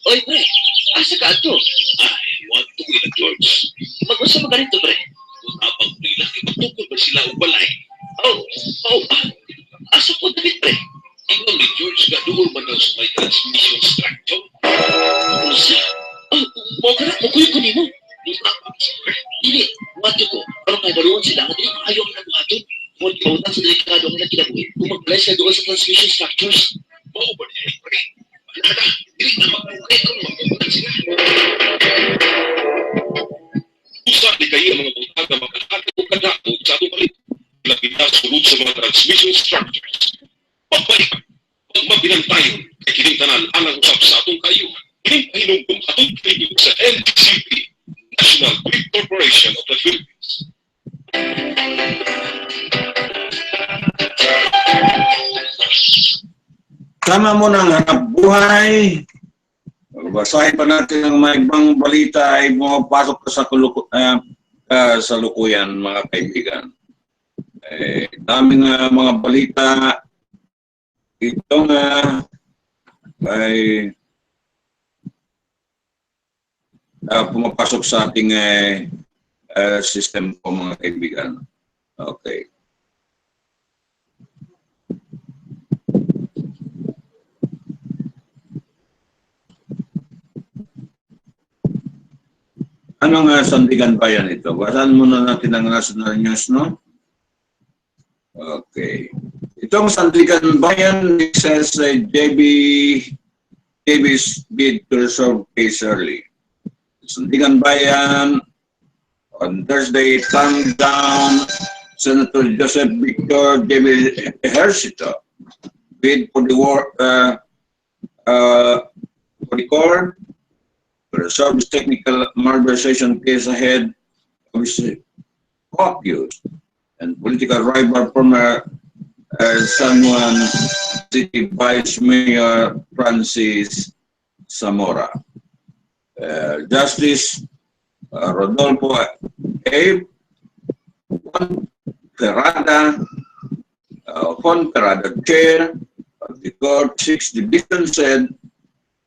Oy pre, asa ka ato? Ay, wag to ila George. Mag-usa mo ganito pre. Kung abang nila, ipagtungkol ba sila o balay? Asa po David pre? Ingon ni George nga doon man daw sa may transmission structure. Ano siya? Mo ka na, makuyo ko nimo. Dili, wato ko. Parang kay baluan sila nga dili maayo ang nabuhaton. Kung ipautang sa delikado ang ilang kinabuhi, kung mag-balay sila doon sa transmission structures, Mao ba niya pre? Wala na, dili na magpukay kung magpupunan sila. Usa ni kayi ang mga butang na makahatag og kadaog sa atong paligid. Ilabi na sulod sa mga transmission structures. Pagbalik, pagmabinantayon, kay kining tanan alang usap sa atong kayuhan. Kining pahinumdum atong klinik sa NGCP, National Grid Corporation of the Philippines. Sama mo ng hanap buhay. Basahin pa natin ang mga ibang balita ay pumapasok sa salukuyan, mga kaibigan. Daming mga balita. Ito nga ay pumapasok sa ating system po, mga kaibigan. Okay. Anong sandigan bayan ito? Basahan muna natin ang national news, no? Okay. Itong sandigan bayan, it says JB Davis bid to resolve case early. Sandigan bayan, on Thursday, thumbs down Senator Joseph Victor David Ejercito bid for the court to resolve this technical malversation case ahead of his caucus and political rival former San Juan City Vice Mayor Francis Zamora. Justice Rodolfo A. Fonferrada, chair of the court 6th division, said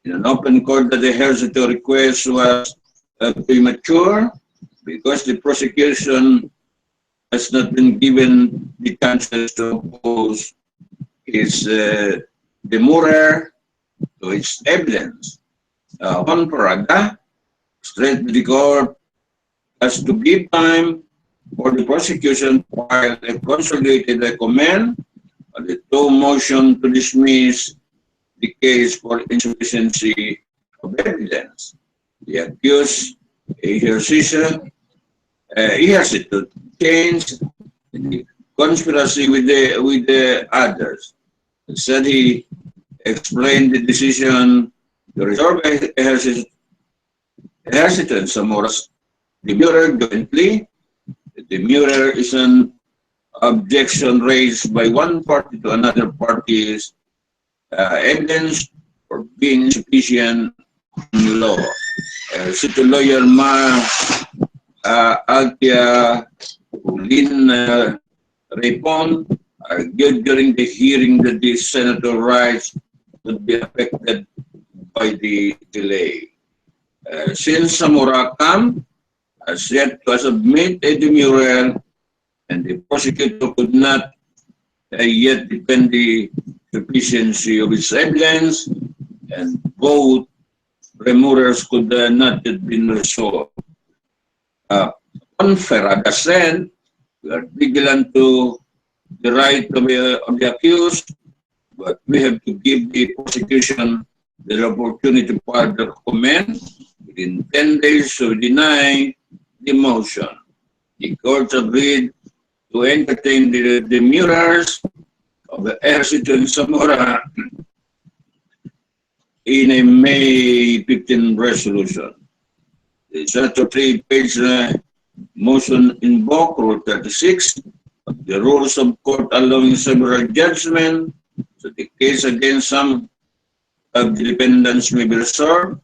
in an open court that the Ejercito request was premature because the prosecution has not been given the chances to oppose his demurrer to its evidence. Fonferrada stressed the court has to give time for the prosecution while a consolidated comment on the two motion to dismiss the case for insufficiency of evidence. The accused Ejercito changed the conspiracy with the others. Said he explained the decision to resolve Ejercito and Zamora's demurrer jointly. The demurrer is an objection raised by one party to another party's evidence for being insufficient in law. City lawyer Altia Lin Repon argued during the hearing that the senator rights would be affected by the delay. Since Zamora camp has yet to submit a demurrer and the prosecutor could not yet defend the sufficiency of its evidence, and both demurrers could not yet been resolved. Fonferrada said, we are vigilant to the right of the accused but we have to give the prosecution the opportunity to further comment. Within 10 days to deny the motion. The court agreed to entertain the demurrers of the Ercito and Zamora in a May 15 resolution. The statutory page motion invoked Rule 36 of the rules of court allowing several judgment, so the case against some of the defendants may be reserved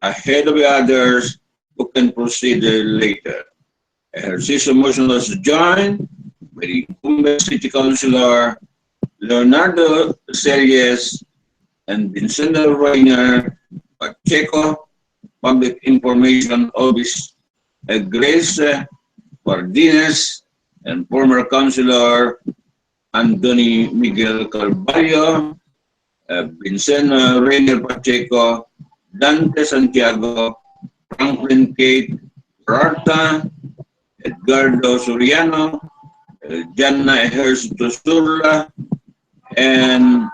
ahead of the others who can proceed later. A rescission motion was joined by the incumbent City Councilor Leonardo Selles and Vincento Reiner Pacheco, Public Information Office, Grace Pardines, and former Councilor Anthony Miguel Carvalho, Vincent Reiner Pacheco, Dante Santiago, Franklin Kate Rarta, Edgardo Soriano, Janna Ejercito Surla, and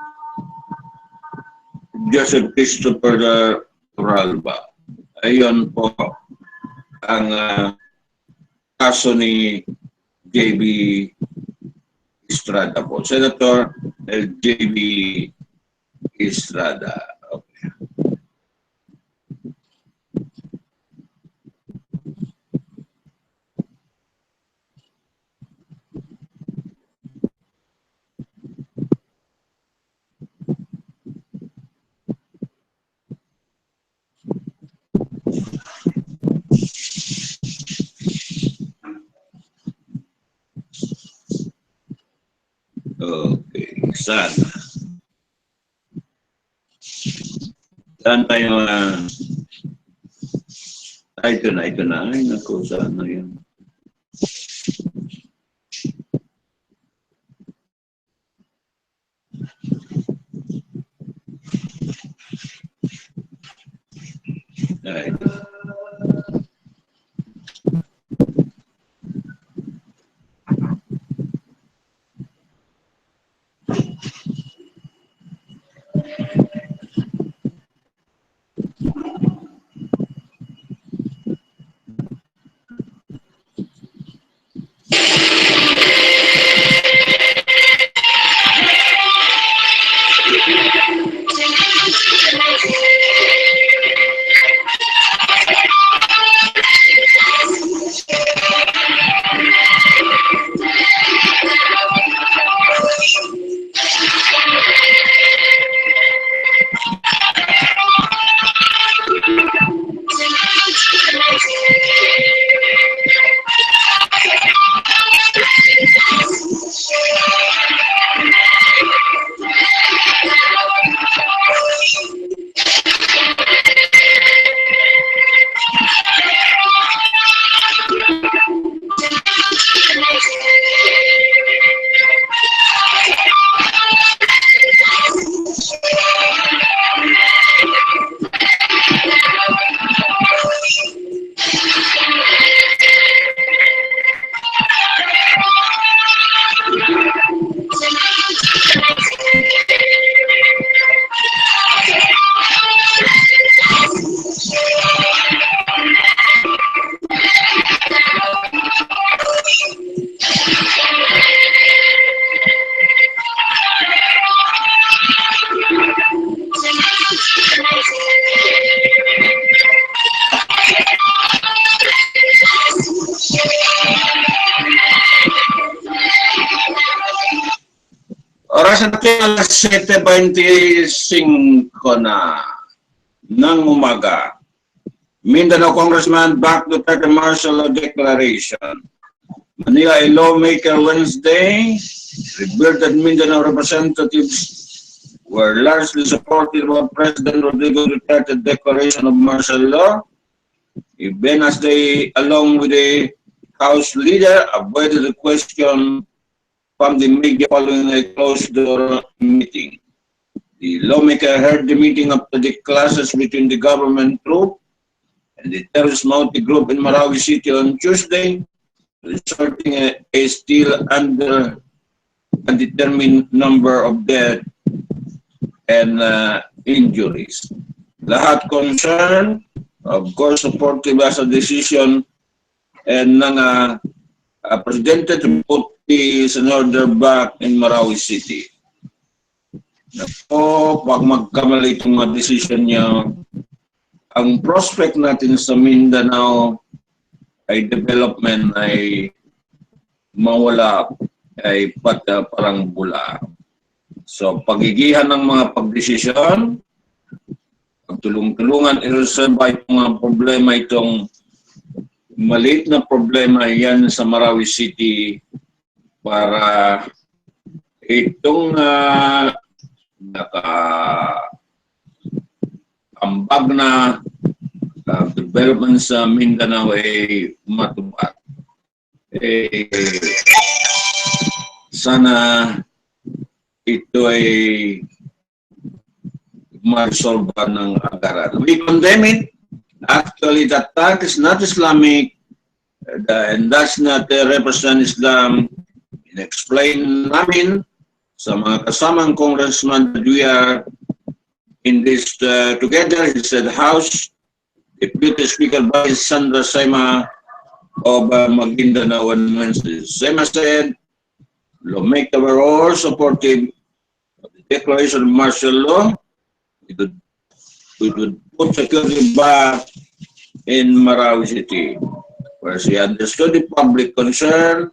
Joseph Christopher Toralba. Ayon po ang kaso ni J.B. Estrada po. Senator J.B. Estrada. Okay. Okay, sana. Saan tayo ito na. Ay, naku, sana yun. Ay. Oras natin alas 7:25 na ng umaga. Mindanao Congressman back to the martial law declaration. Manila, a lawmaker Wednesday revealed that Mindanao representatives were largely supportive of President Rodrigo Duterte's declaration of martial law, even as they, along with the House leader, avoided the question from the media following a closed-door meeting. The lawmaker held the meeting after the clashes between the government troop and the terrorist Mauti group in Marawi City on Tuesday, resulting in a still under a determined number of dead and injuries. Lahat concerned, of course, supportive as a decision and ng Presidente to put peace and order back in Marawi City. Napo, pag magkamali itong mga decision niya, ang prospect natin sa Mindanao ay development ay mawala, ay parang bula. So, pagigihan ng mga pagdesisyon, pagtulong-tulungan, i-resolve itong mga problema, itong maliit na problema yan sa Marawi City para itong ambag na development sa Mindanao ay matupad. Sana ito ay ma-resolve ng agaran. We condemn it. Actually, the attack is not Islamic and does not represent Islam. In-explain namin sa mga kasamang congressman that we are in this together. He said, House Deputy Speaker Vice Sandra Sema of Maguindanao on Wednesday. Sema said, lawmakers were all supportive of the declaration of martial law. We would put security back in Marawi City, where she understood the public concern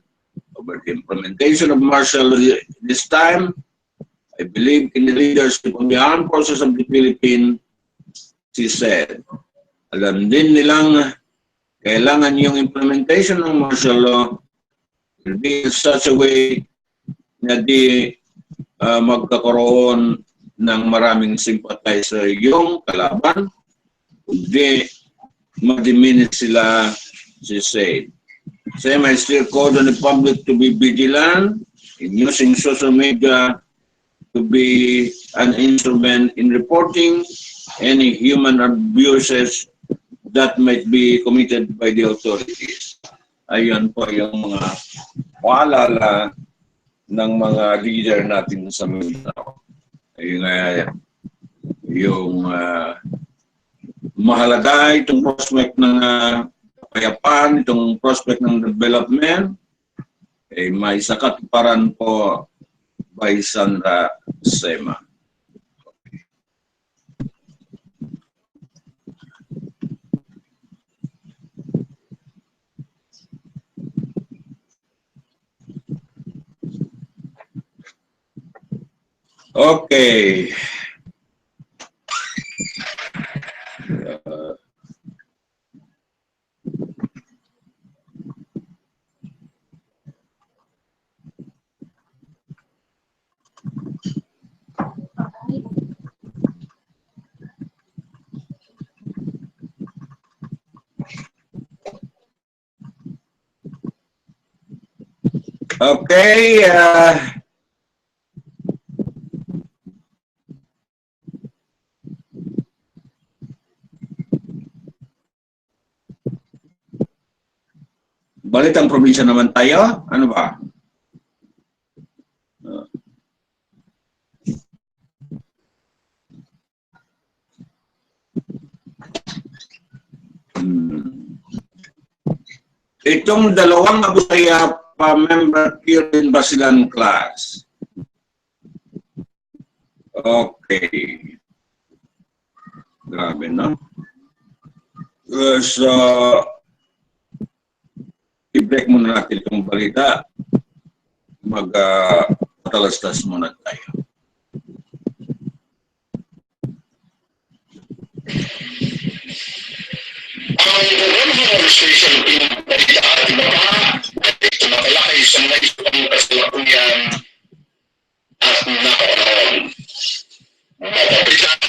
over the implementation of martial law this time. I believe in the leadership of the armed forces of the Philippines, she said. Alam din nilang kailangan yung implementation ng martial law will be in such a way na di magkakaroon ng maraming sympathizer yung kalaban, kundi ma-diminish sila, she said. Same, I still called on the public to be vigilant in using social media to be an instrument in reporting any human abuses that might be committed by the authorities. Ayun po yung mga paalala ng mga leader natin sa Mindanao. Yung mahalaga itong prospect ng kapayapaan, itong prospect ng development, ay may sakatuparan po by Sandra Sema. Okay. Okay, balitang probinsya naman tayo. Ano ba? Itong dalawang Abusaya member here in Basilan class. Okay. Grabe, no? So, i-break muna natin itong balita. Mag-talastas muna tayo. Ang administration ng balita at iba pa ay tumatalakay sa mga isang kasalukuyan at nakakaroon. Mapapigyan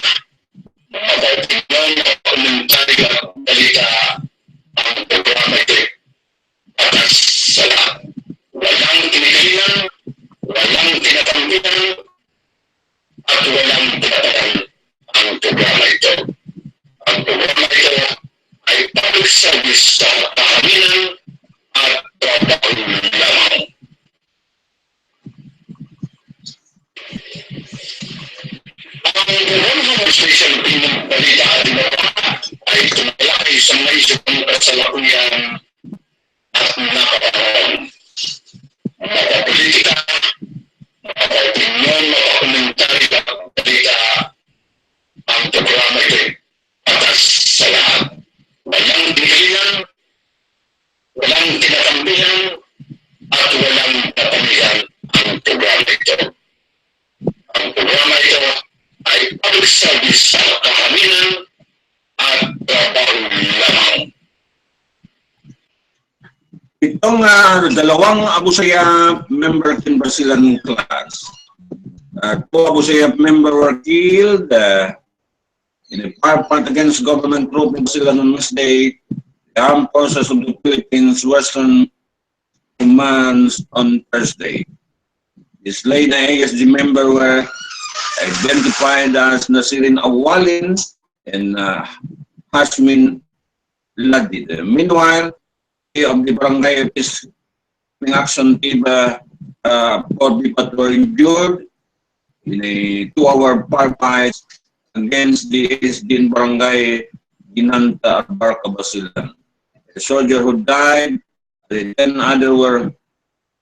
at komentary at balita ang programa ito. At sa lahat, walang kinikilan, walang tinatanggihan, at walang tinatagan ang programa ito. Ang programa ito ay public service sa tahanan at trabaho lamang. Ang kasalukuyan at napakaraan. Mga politika, mga opinyon, mga komentary at balita, ang programa ito patas sa lahat. Walang pinilihan, walang tinatambihan, at walang patamihan ang programa ito. Ang programa ito ay public service sa kahaminan at trabaho lamang. Itong dalawang Abu Sayyaf member din ba sila ng class? Two Abu Sayyaf member were killed in a fight against government group in sila on Wednesday. The Armed Forces of the Philippines Western Command on Thursday. The slain ASG member were identified as Nasirin Awalin and Hasmin Ladid. Meanwhile, of the barangay peace action team for the patrol injured in a 2-hour firefight against the ASD in barangay Ginanta, Barca, Basilan. A soldier who died, the 10 others were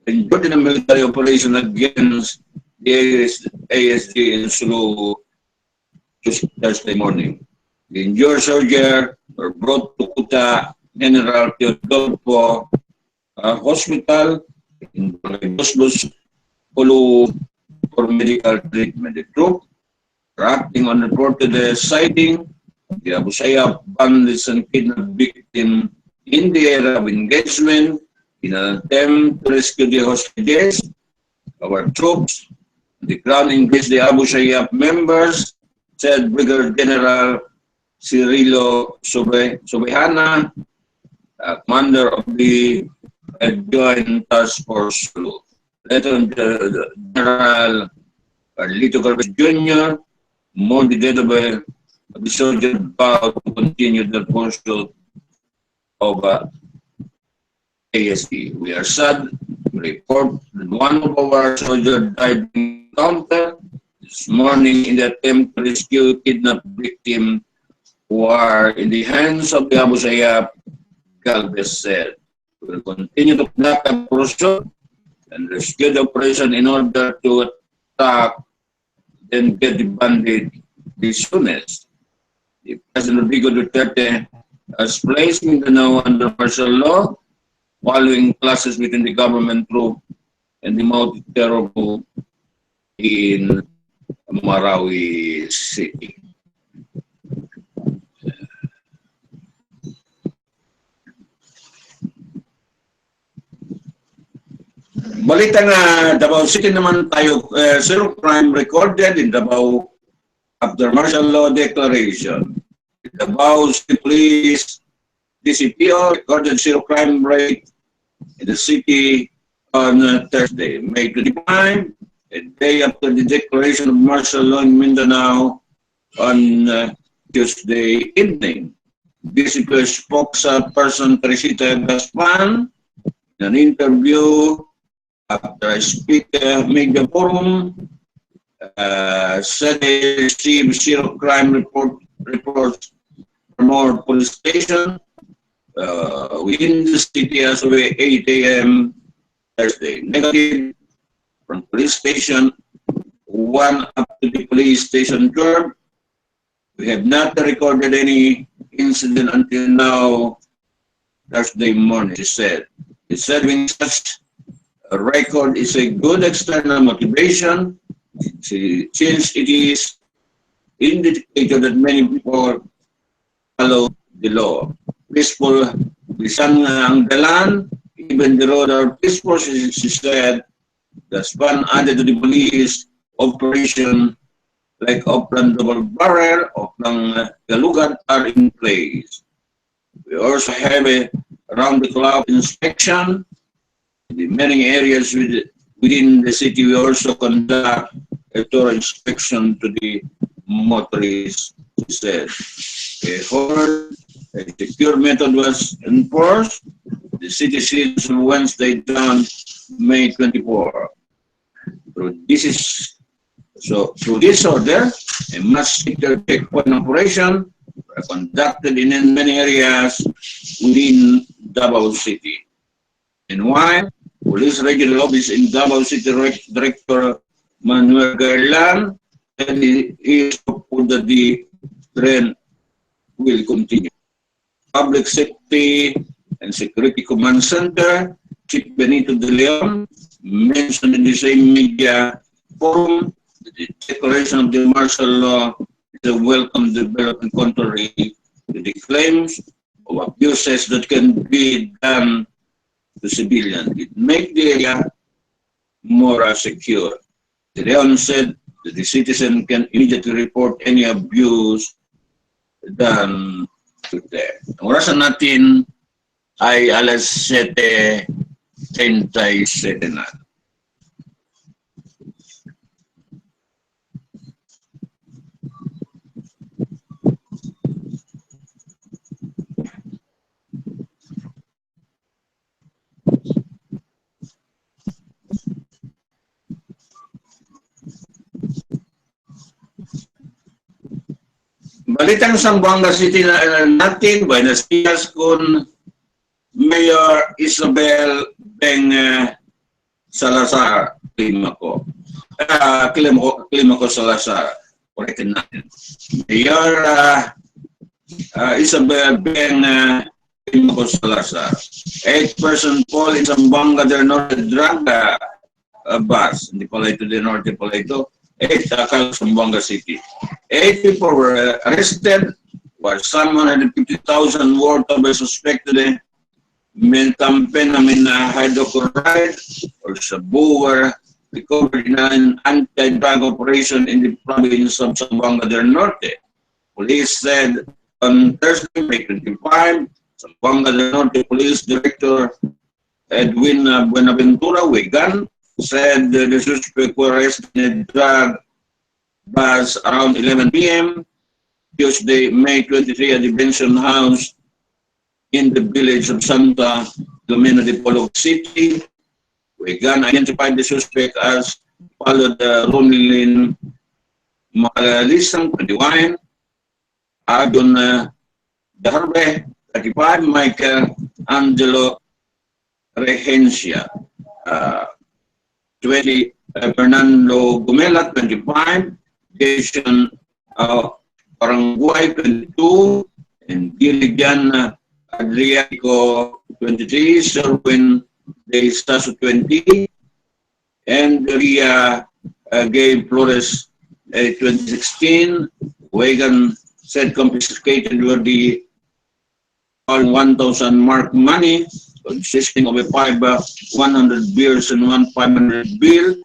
injured in a military operation against the ASD in Sulu Thursday morning. The injured soldier were brought to Kuta General Teodoro Hospital in Busbus, Pulu for medical treatment. The group are acting on reported sighting the Abu Sayyaf bandits and kidnapped victim in the area of engagement in an attempt to rescue the hostages. Our troops on the ground engaged the Abu Sayyaf members, said Brigadier General Cirilo Sobehana, commander of the Joint Task Force. Lieutenant General Carlito Garvez Jr. mourned the death of the soldier about to continue the pursuit of ASD. We are sad to report that one of our soldiers died in encounter this morning in the attempt to rescue kidnapped victims who are in the hands of the Abu Sayyaf, Galvez said. We will continue to conduct a pursuit and rescue the operation in order to attack and get the bandit the soonest. The President Rodrigo Duterte has placed Mindanao under martial law following clashes between the government group and the multi-terror group in Marawi City. Balita nga Davao City naman tayo, zero crime recorded in Davao after martial law declaration. Davao City Police DCPO recorded zero crime rate in the city on Thursday, May 25, a day after the declaration of martial law in Mindanao on Tuesday evening. DCPO spokesperson Teresita Gaspan in an interview after I speak media forum, said they received zero crime reports from our police station within the city as of 8 a.m. Thursday. Negative from police station 1 up to the police station 12. We have not recorded any incident until now, Thursday morning, she said. He said when such a record is a good external motivation, since it is indicated that many people follow the law. Peaceful, bisan ang dalan, even the road are peaceful, she said. The span added to the police operation like Oplan Double Barrel, Oplan Galugat are in place. We also have a round-the-clock inspection. In many areas within the city, we also conduct a thorough inspection to the motorists, she said. A secure method was enforced. The city seals on Wednesday, May 24. Through this order, a mass sector checkpoint operation were conducted in many areas within Davao City. Meanwhile, Police Regional Office in Davao City Director Manuel Garland said he is hopeful that the trend will continue. Public Safety and Security Command Center Chief Benito De Leon mentioned in the same media forum that the declaration of the martial law is a welcome development contrary to the claims of abuses that can be done to civilians. It makes the area more secure. De Leon said that the citizen can immediately report any abuse done to them. Ang orasan natin ay alas 7:37 na. Balitang Zamboanga City natin, Buenos Dias kun Mayor Isabel Beng Salazar, klima ko Salazar, ulitin natin. Mayor Isabel Beng klima ko Salazar. 8-person poll in Zamboanga del Norte drug bus. Hindi pala ito del Norte pala ito. 8 Zamboanga City. 8 people were arrested, while 150,000 worth of suspected methamphetamine hydrochloride or sabu were recovered in an anti-drug operation in the province of Zamboanga del Norte. Police said on Thursday, May 25, Zamboanga del Norte Police Director Edwin Buenaventura Wigan said the suspect were arrested in a drug bus around 11 p.m. Tuesday, May 23 at the Benson House in the village of Santa Domina de Polo City. Wigan identified the suspect as followed Ronilyn Macalisang, 21, Adon Darbe, 35, Michael Angelo Regencia, 20, Fernando Gumela, 25, Jason Paranguay, 22, and Gilligan Adriaco, 23, Sherwin De Staso, 20, and Ria Gay Flores, 2016. Wagon said confiscated were the 1,000 mark money, consisting of a 100 bills and 500 bill,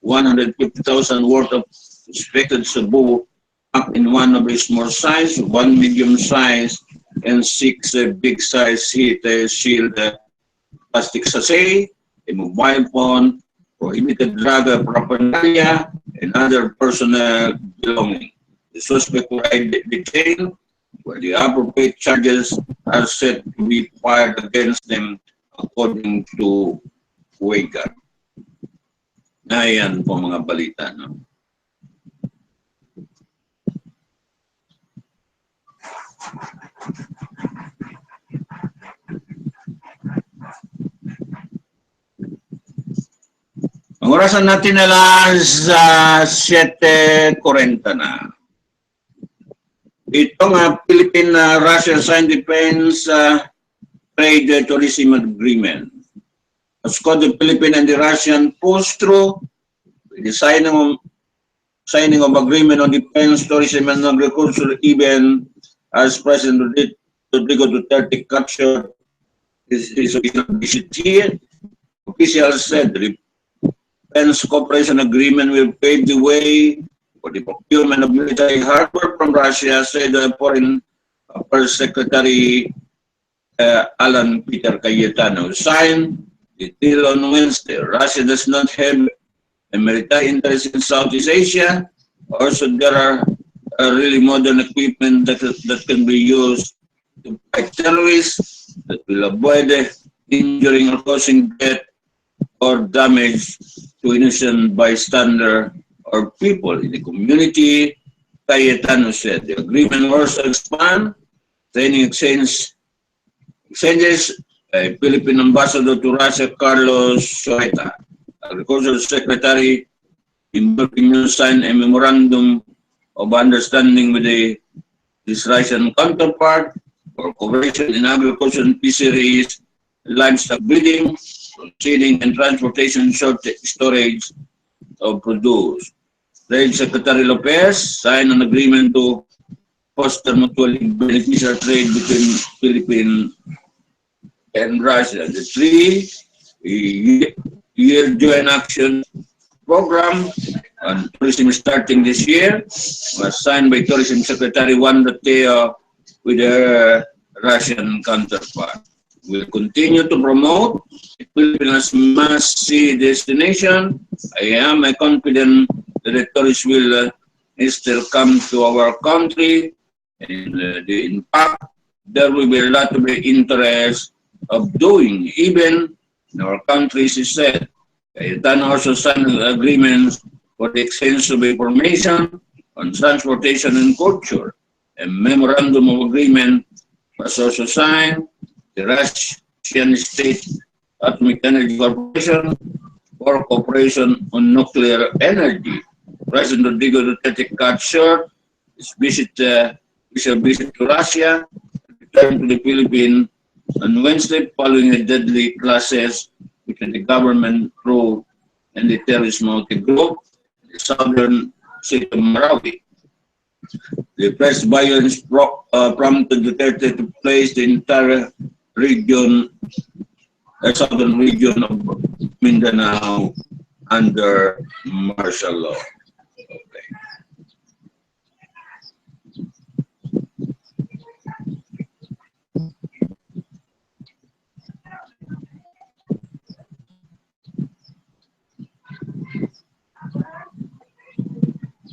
150,000 worth of suspected sabu up in one of a small size, 1 medium size, and 6 big size shield plastic sachet, a mobile phone, prohibited drug paraphernalia, and other personal belongings. The suspect were detained, where the appropriate charges are set to be filed against them according to Wagan. Ayan po mga balita. No? Ang orasan natin alas 7:40 na. Itong Philippine-Russia signed defense trade tourism agreement. As called the Philippine and the Russian pushed through the signing of agreement on defense, tourism, and agriculture, even as President Rodrigo Duterte captured his official visit here. Officials said the defense cooperation agreement will pave the way for the procurement of military hardware from Russia, said Foreign Affairs Secretary Alan Peter Cayetano. Signed the deal on Wednesday. Russia does not have a military interest in Southeast Asia. Also, there are really modern equipment that can be used to fight terrorists that will avoid injuring or causing death or damage to innocent bystander or people in the community Cayetano said. The agreement also expand training exchanges by Philippine Ambassador to Russia Carlos Soeta. Agricultural Secretary Philippine News signed a memorandum of understanding with his Russian counterpart for cooperation in agriculture and fisheries, livestock breeding, seeding and transportation storage of produce. Trade Secretary Lopez signed an agreement to foster mutually beneficial trade between Philippines and Russia. The three-year joint action program on tourism starting this year was signed by Tourism Secretary Juan Rateo with her Russian counterpart. We'll continue to promote the Philippines must-see destination. I am confident that the tourists will still come to our country, and in fact, there will be a lot of interest of doing, even in our countries, he said. Cayetano also signed agreements for the exchange of information on transportation and culture. A memorandum of agreement was also signed. The Russian State Atomic Energy Corporation for cooperation on nuclear energy. President Rodrigo Duterte cut short his visit to Russia, returned to the Philippines on Wednesday following a deadly clashes between the government group and the terrorist multi-group in the southern state of Marawi. The press violence prompted Duterte to place the entire region, the southern region of Mindanao under martial law. Okay.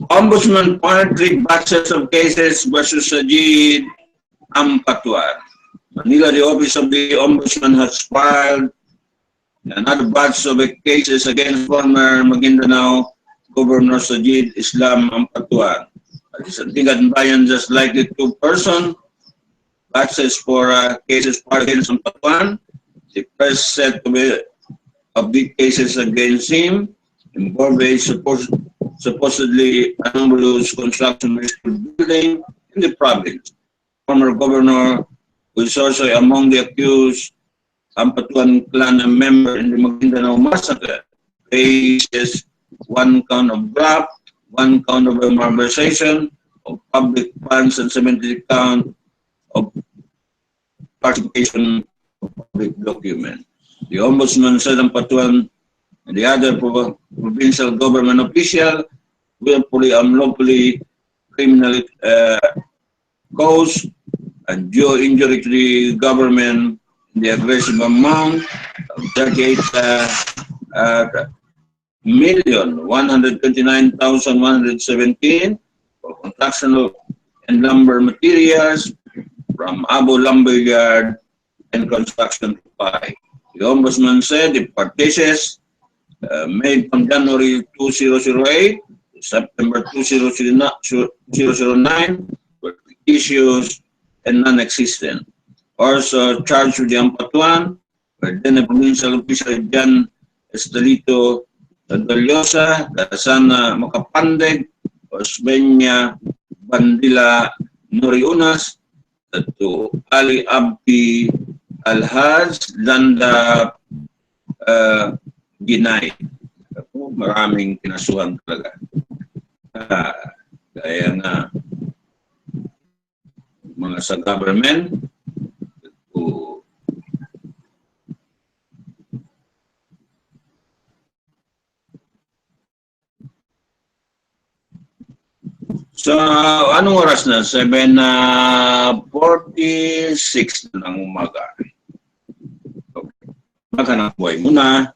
Ombudsman pointed batches of cases versus Sajid Ampatuan. Manila, the Office of the Ombudsman has filed another batch of cases against former Mindanao Governor Sajid Islam Ampatuan. This Bayan just like the two-person batches for cases filed against Ampatuan. The press said to be of the cases against him involved a supposedly anomalous construction building in the province. Former governor, who is also among the accused Ampatuan clan member in the Mindanao massacre, faces one count of graft, one count of malversation of public funds, and 70 count of participation of public document. The Ombudsman said Ampatuan and the other provincial government official willfully unlawfully criminally caused and due injury to the government in the aggressive amount of 38,129,117 for construction and lumber materials from Abu Lumber Yard and construction supply. The Ombudsman said the purchases made from January 2008 to September 2009 were issues and non-existent. Also charged with the Ampatuan were then a provincial official Jan Estelito Tadalyosa, Dasana Makapandeg, Osmeña Bandila Noriunas, to Ali Abdi Alhaz, Landa Ginay. Maraming kinasuhan talaga. Kaya nga, mga sa government, so, anong oras na? 7:46 ng umaga. Okay. Maghanap buhay muna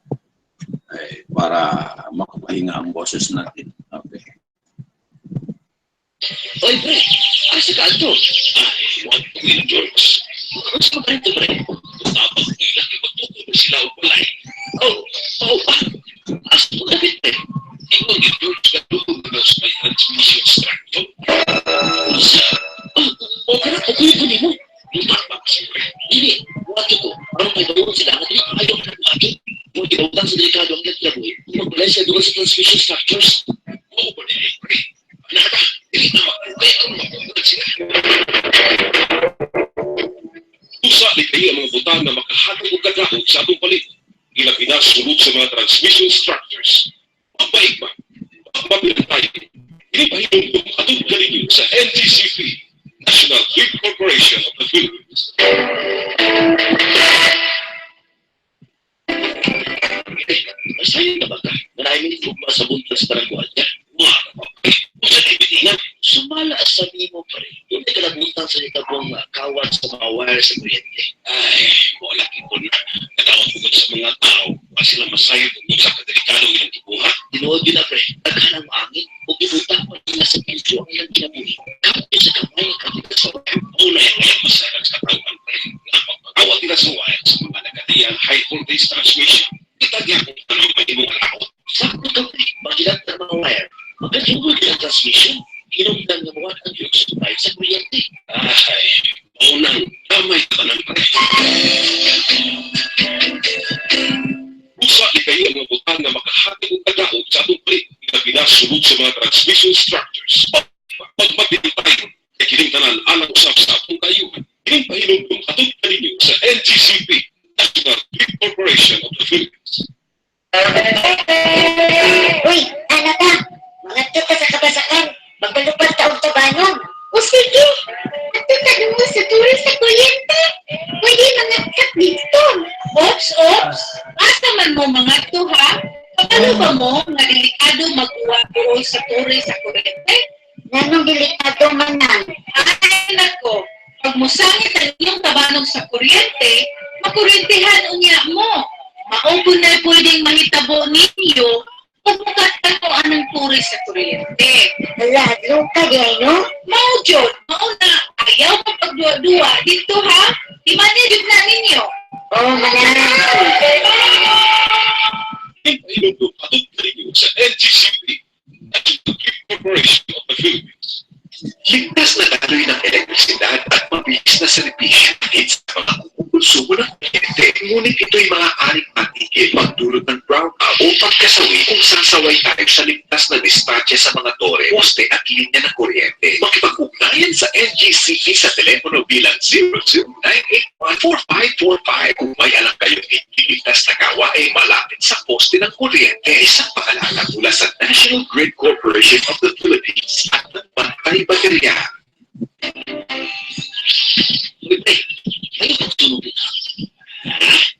para makapahinga ang boses natin. Okay. Oy, pre, asa ka ito? Huwag kong George. Mas ka ba ito, pre? Tapos nila, magtutuloy sila o palay. Oh, asa ito na, pre? Ikaw ni George ka doon na sa may transmission structure. sila na ayaw na natin. Kung tinawag sa delikado ang naglaboy, magbalay siya doon sa transmission structures. Oo ba na pre? Anaka, hindi na makukay ang makukulat sila. Usa ni kayo ang mga butang na makahatag o kadahog sa atong palit. Ilang inasulod sa mga transmission structures. Mabaig ba? Mabilang tayo. Inipahinong atong galing sa NGCP, National Grid Corporation of the Philippines. Masaya na ba ka? Marami ni Fugma sa buntas tarangguan niya. Wah, kung sa kaibigan, sumala sa mo pa rin. Yung may kalabutan sa itabong kawat sa mga wire sa kuryente. Ay, wala kipon na. Nagawag ko sa mga tao. Kasi sila masaya kung sa kadelikado ilang kibuhat. Tinuod yun na pre, naghanang maangin o pinutang pa nila sa pilso ang ilang kinabuhi. Kapit sa kamay ng kapit sa wire. Una yung ngayon masarag sa tawang pa rin na magpagawag nila sa wire sa mga nagatiyang high voltage transmission. Itagya kung ano yung may imong alakot. Sakto ka pre, magilat ng mga wire. Magkatungod ng transmission, hinungdan ng mga ang yung supply sa kuryente. Ay, unang damay ka ng pare. Usa ni kayo ang mga butang na makahatag o kadahog sa atong palit. Pinasulod sa mga transmission structures. Pag mapinitayin, ay kiningtanan alang usap sa atong kayuhan. Kiningpahinong atong kaninyo sa NGCP, National Grid Corporation of the Philippines. Uy, anak ka. Mga tuta sa kabasakan. Magbalupad ka og tabanon. O sige. At tuta mo sa turis sa kuryente. Pwede mga kat dito. Ops. Asa man mo mga to ha? Paano ba mo nga delikado mag-uwa sa turis sa kuryente? Nanong delikado man nan. Ay nako, pag musangit ang iyong tabanog sa kuryente, makuryentehan unya mo. Maubo na pwedeng mahitabo ninyo kung mukatan ko anong turis sa kuryente. Lahat luka di ay no? Mao Jod, mauna, ayaw mo pagduwa-duwa dito ha? Imanidib na ninyo. Oh, manan. Kiningpahinong atong kaninyo sa NGCP, National Grid Corporation of the Philippines. Ligtas na daloy ng elektrisidad at mabilis na serbisyo sa mga kumukonsumo ng kuryente. Ngunit ito'y maaaring matigil magdulot ng brownout o pagkasawi kung sasaway tayo sa ligtas na dispatche sa mga tore, poste at linya ng kuryente. Makipag-ugnayan sa NGCP sa telepono bilang 0298-4545 kung may alam kayong ligtas na gawa ay malapit sa poste ng kuryente. Isang paalala mula sa National Grid Corporation of the Philippines at nagbantay baterya. Uy pre, kayo pagsunod na.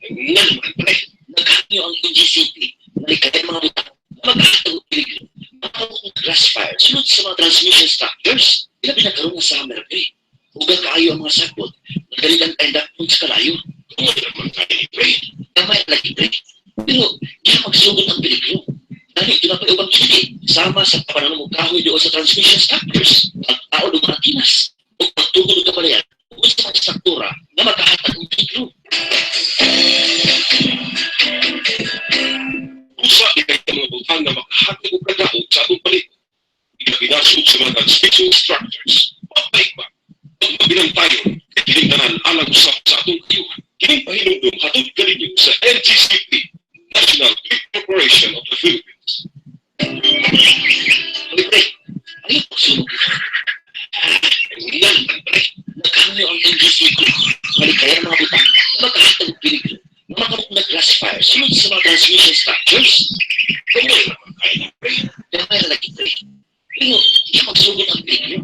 Nga naman pre, naghanyo ang NGCP. Nalikaya mga butang na maghahatag o peligro. Makakabok ng grass fire, sunod sa mga transmission structures. Ilabi na karoon ng summer pre. Huwag kaayo ang mga sagbot. Nagalit ang end up sa kalayo. Kung ano naman tayo ni Pre, Kamay lagi pre. Pero, kaya magsugod ang peligro. Dahil ito na pa ibang kili. Sama sa pananong mo kahoy doon sa transmission structures. Ang tao doon mga tinas. Kung magtugod ka pala yan, kung sa mga struktura na magkahatag ng peligro. usa ni kayo ang mga butang na makahatag o kadahog sa atong palit. Pinasulod sa mga transmission structures. Mabaig ba? Pag mabilang tayo, ay kiningtanan alang usap sa atong kayuhan. Kiningpahinong atong kaninyo sa NGCP, National Grid Corporation of the Philippines. Uy pre, ano yung pagsunod ka? Hindi nga naman pre, naghanyo ang NGCP. Malikaya ng mga butang na magkahatag ng peligro. Na makabok na grass fire, sunod sa mga transmission structures. Kung ano naman tayo ni Pre, Kamay lagi pre. Pero, kaya magsugod ang peligro.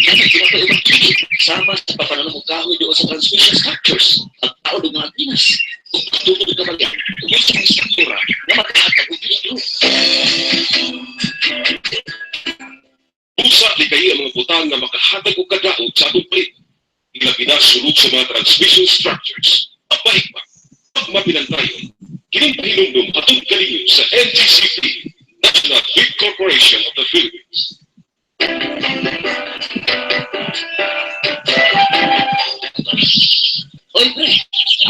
Dahil ito na pa ibang kili. Sama sa papananong mo kahoy doon sa transmission structures. Ang tao doon mga tinas. Kung magtugod ka man yan, kung sa mga struktura na magkahatag ng peligro. usa ni kayo ang mga butang na makahatag o kadahog sa atong palit. Ilang pinasulod sa mga transmission structures. Mabaig ba? Pag mabilang tayo, kiningpahinong atong kaninyo sa NGCP, National Grid Corporation of the Philippines. Oy pre,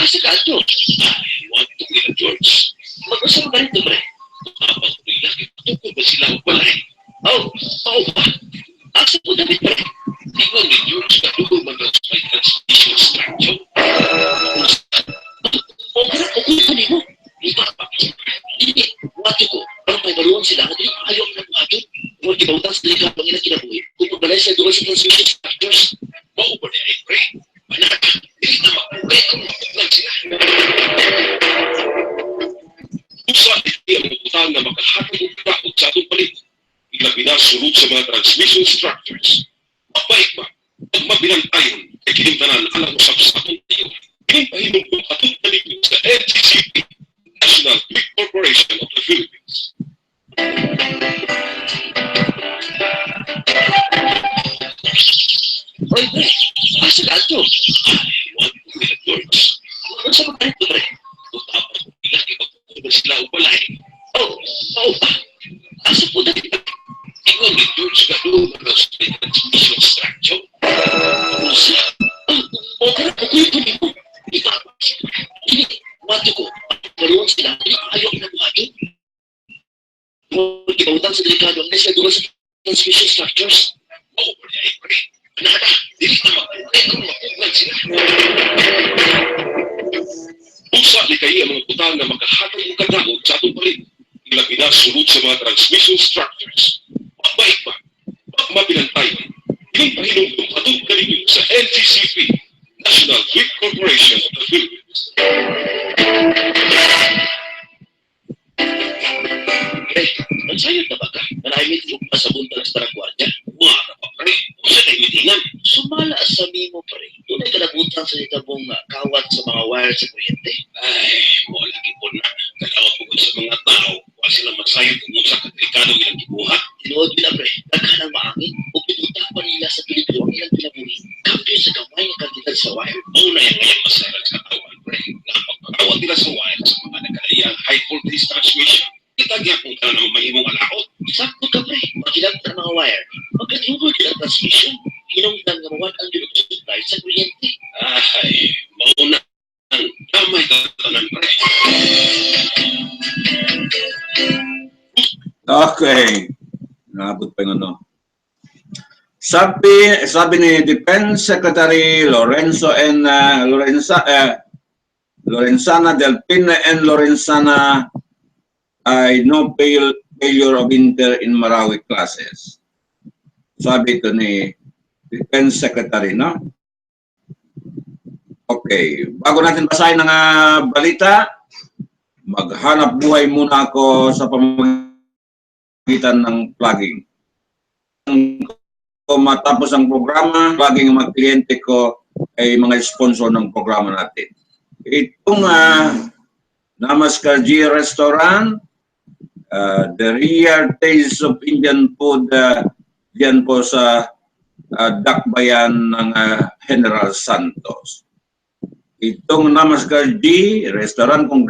asa ka ito? I want to be a George. Mag-usap ka rito pre. Kapag may laki, tukol ba sila magbalay? Oh, ba? Asa po David pre? Ingon ni George na dugo man daw sa may transmission structure. O kaya Kuya mo. Hindi, wato ko. Parang may baruan sila. Hindi, ayaw na wato. Kung ibawtang sa likha pang ilang kinabuhi. Kung pagbalay sa doon sa transmission structures. Maupo niya, pre. Anak, hindi na makulit kung matugnan sila. Usa iti ang butang na makahatag og daot sa atong palit. Ilabi na sunod sa mga transmission structures. Mabait ba? Pag mabinantayon, ay kinimtanan alang usap sa atong tayo. Kinimtahinog kong atong paligid sa NCCP, National Quick Corporation of the Philippines. Oy, pre. Asa ka ito? Ay, wag ko nila, George. Ano sa mga ito, pre? Tapos ilang ipagkukunan sila o balay. Oo ba? Asa po dati ba? Ingon ni George ka doon ang transmission structure. Usa. Okay na, kuya po mo. Ikaw. Hindi, wato ko. Baruan sila. Hindi, ayaw na wato. Kung ibawtang sa delikado ang nasa doon sa transmission structures. Maupo niya, pre. Anak, hindi na makulit kung matugnan sila. Usa ni kayo ang mga butang na makahatag og kadaot sa atong palit. Ilabi na sunod sa mga transmission structures. Mabait ba? Pag mapinantayon, kinimtahinog kong atong paligid sa NCCP, National Quick Corporation of the Philippines. Pre, ang sayot na ba ka? Maramit mo pa sa buntag sa tarangguardia. Wala pa, pre. Usa kay mitingan. Sumala sa mo, pre. Tunay ka nabutang sa itabong kawat sa mga wire sa kuryente. Ay, wala lagi po na. Kalawat po sa mga tao. Wala sila masayang kung sa katrikado ilang gibuhat. Tinuod nila, pre. Daghan ang maangin. O pinutak pa nila sa peligro ang ilang pinabuhi. Kampiyon sa kamay ng kantidad sa wire. Una yung ngayon masarag sa katawan, pre. Na pagpagawat nila sa wire sa mga nagkaliang high voltage transmission. Itagya kung ka na mahimong alaot. Sakto ka, pre. Magilang ang mga wire. Magkatungkol nila ang transmission. Hinungdan nga mawad ang direct supply sa kuryente. Ay, mauna ang damay tatanan, pre. Okay. Naabot pa yung ano. Sabi ni Defense Secretary Lorenzana Delpina and Lorenzana ay no failure of inter in Marawi classes. Sabi ito ni Defense Secretary, no? Okay. Bago natin basahin ang balita, maghanap buhay muna ako sa pamamagitan ng plugging. Kung matapos ang programa, plugging ang mga kliyente ko ay mga sponsor ng programa natin. Itong Namaskar G Restaurant, the real taste of Indian food diyan po sa Dakbayan ng General Santos. Itong Namaskar G Restaurant, kung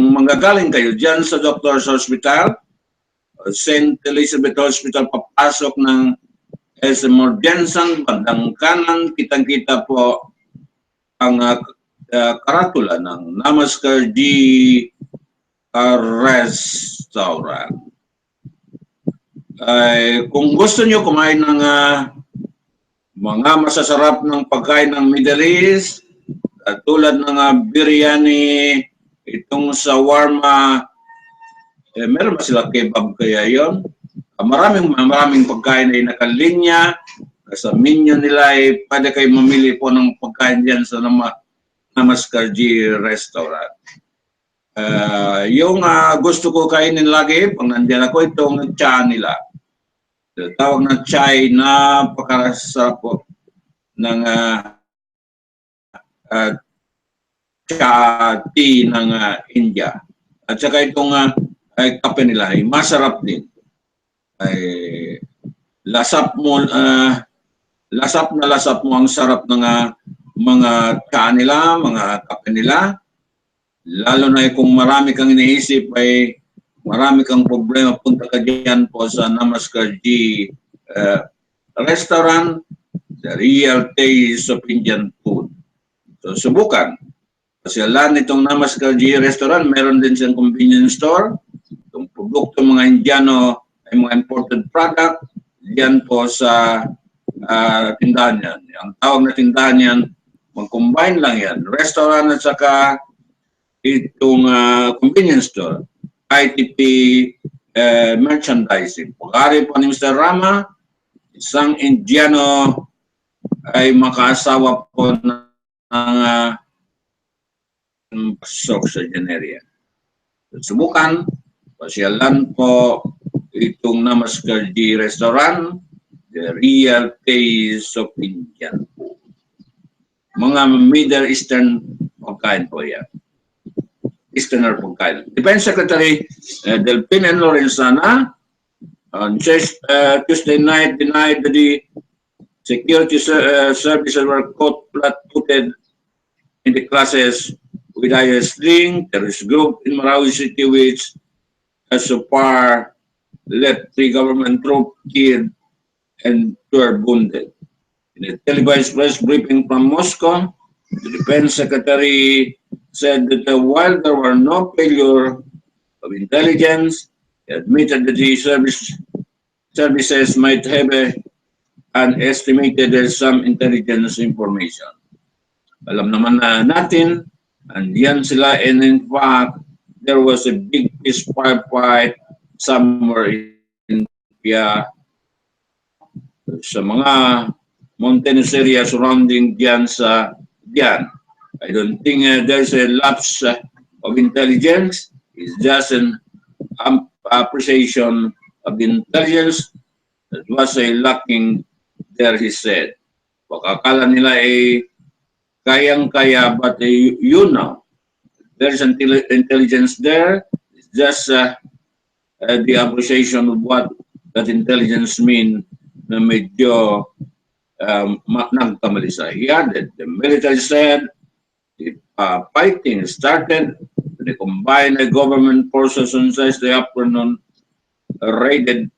manggagaling kayo diyan sa Doctor's Hospital, St. Elizabeth Hospital, papasok ng SM Jensen, bandang kanan, kitang-kita po ang karatula ng Namaskar G Restaurant. Kung gusto nyo kumain ng mga masasarap ng pagkain ng Middle East, tulad ng biryani, itong shawarma, meron ba sila kebab kaya yon? Maraming pagkain ay nakalinya. Sa menu nila ay pwede kayo mamili po ng pagkain dyan sa Namaskar G Restaurant. Yung gusto ko kainin lagi, pag nandiyan ako, itong cha nila. Tawag na chai, napakarasarap po ng cha tea ng India. At saka itong kape nila ay masarap din. Ay lasap na lasap mo ang sarap ng mga cha nila, mga kape nila. Lalo na kung marami kang iniisip ay marami kang problema, punta ka dyan po sa Namaskar G Restaurant, the real taste of Indian food. So subukan. Kasi alam nitong Namaskar G Restaurant, meron din siyang convenience store. Itong produkto mga Indiano ay mga imported product. Diyan po sa tindahan yan. Ang tawag na tindahan yan, mag-combine lang yan. Restaurant at saka itong convenience store, ITP merchandising. Pag-ari po ni Mr. Rama, isang Indiano ay makaasawa po ng pasok sa area. Subukan, pasyalan po itong Namaskar G Restaurant, the real taste of Indian food. Mga Middle Eastern pagkain po yan. Easterner pagkain. Defense Secretary Delphin and Lorenzana on Tuesday night denied that the security services were caught flat-footed in the clashes with IS-linked terrorist group in Marawi City, which has so far left 3 government troops killed and 2 are wounded. In a televised press briefing from Moscow, the Defense Secretary said that while there were no failure of intelligence, he admitted that the services might have underestimated some intelligence information. Alam naman natin, andiyan sila, and in fact, there was a big fistfight somewhere in sa mga mountainous area surrounding diyan sa diyan. I don't think there's a lapse of intelligence. It's just an appreciation of the intelligence that was lacking there, he said. Baka akala nila kayang-kaya, but you know, there's intelligence there. It's just the appreciation of what that intelligence mean na medyo nagkamali sa. He added, the military said, the fighting started, the combined government forces on Thursday afternoon raided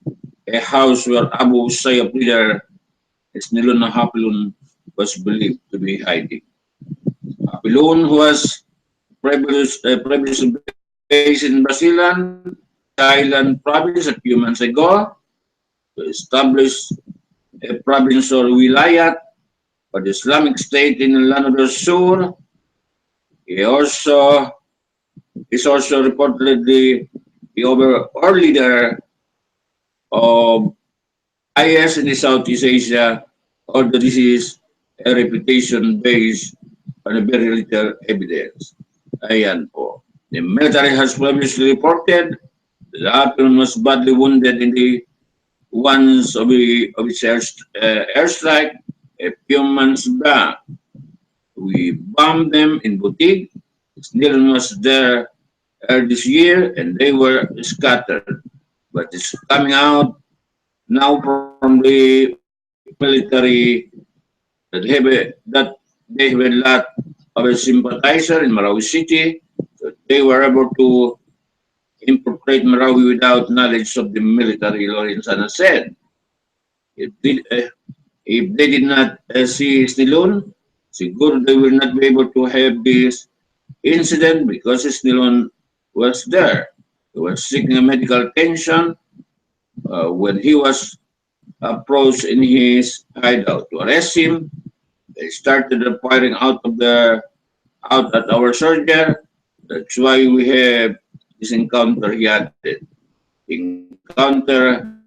a house where Abu Sayyaf leader Isnilon Hapilon was believed to be hiding. Hapilon, who was previously based in Basilan, Thailand province a few months ago, to establish a province or wilayat for the Islamic State in Lanao Sur. He is also reportedly the overall leader of IS in the Southeast Asia, although this is a reputation based on a very little evidence. Ayan po. The military has previously reported that Hapilon was badly wounded in the ones of its airstrike a few months back. We bombed them in Butig. Snilon was there this year and they were scattered. But it's coming out now from the military that they have a lot of a sympathizer in Marawi City. So they were able to infiltrate Marawi without knowledge of the military, Lorenzana said. If they did not see Snilon, siguro they will not be able to have this incident because Snilon was there. He was seeking a medical attention when he was approached in his hideout. To arrest him, they started firing out at our soldier. That's why we have this encounter, he added. Encounter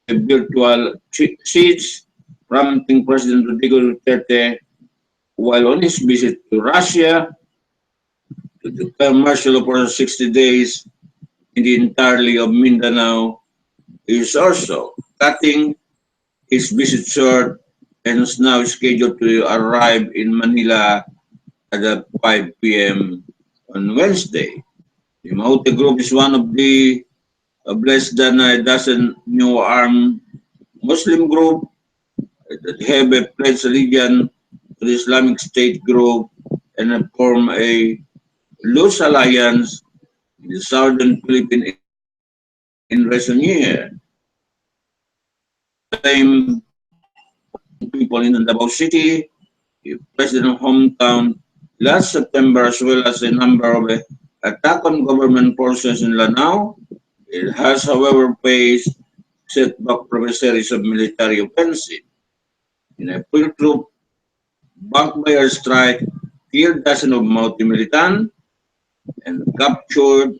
a virtual siege, prompting President Rodrigo Duterte, while on his visit to Russia, to declare martial law for 60 days in the entirety of Mindanao, is also cutting his visit short and is now scheduled to arrive in Manila at 5 p.m. on Wednesday. The Maute Group is one of the less than a dozen new armed Muslim group that have pledged allegiance to the Islamic State group and have formed a loose alliance in the southern Philippines in recent years. Same people in Davao City, the president's hometown, last September, as well as a number of attack on government forces in Lanao. It has, however, faced setback from a series of military offensive. In a field troop, backed by air strike, killed dozens of Maute militant, and captured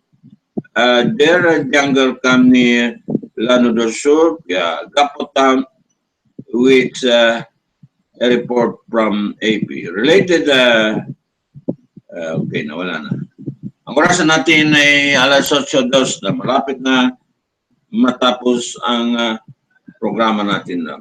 their younger company Lano do Sur, Gapotam, with a report from AP. Related, okay, nawala na. Ang orasan natin ay alas 8:02 na malapit na matapos ang programa natin na.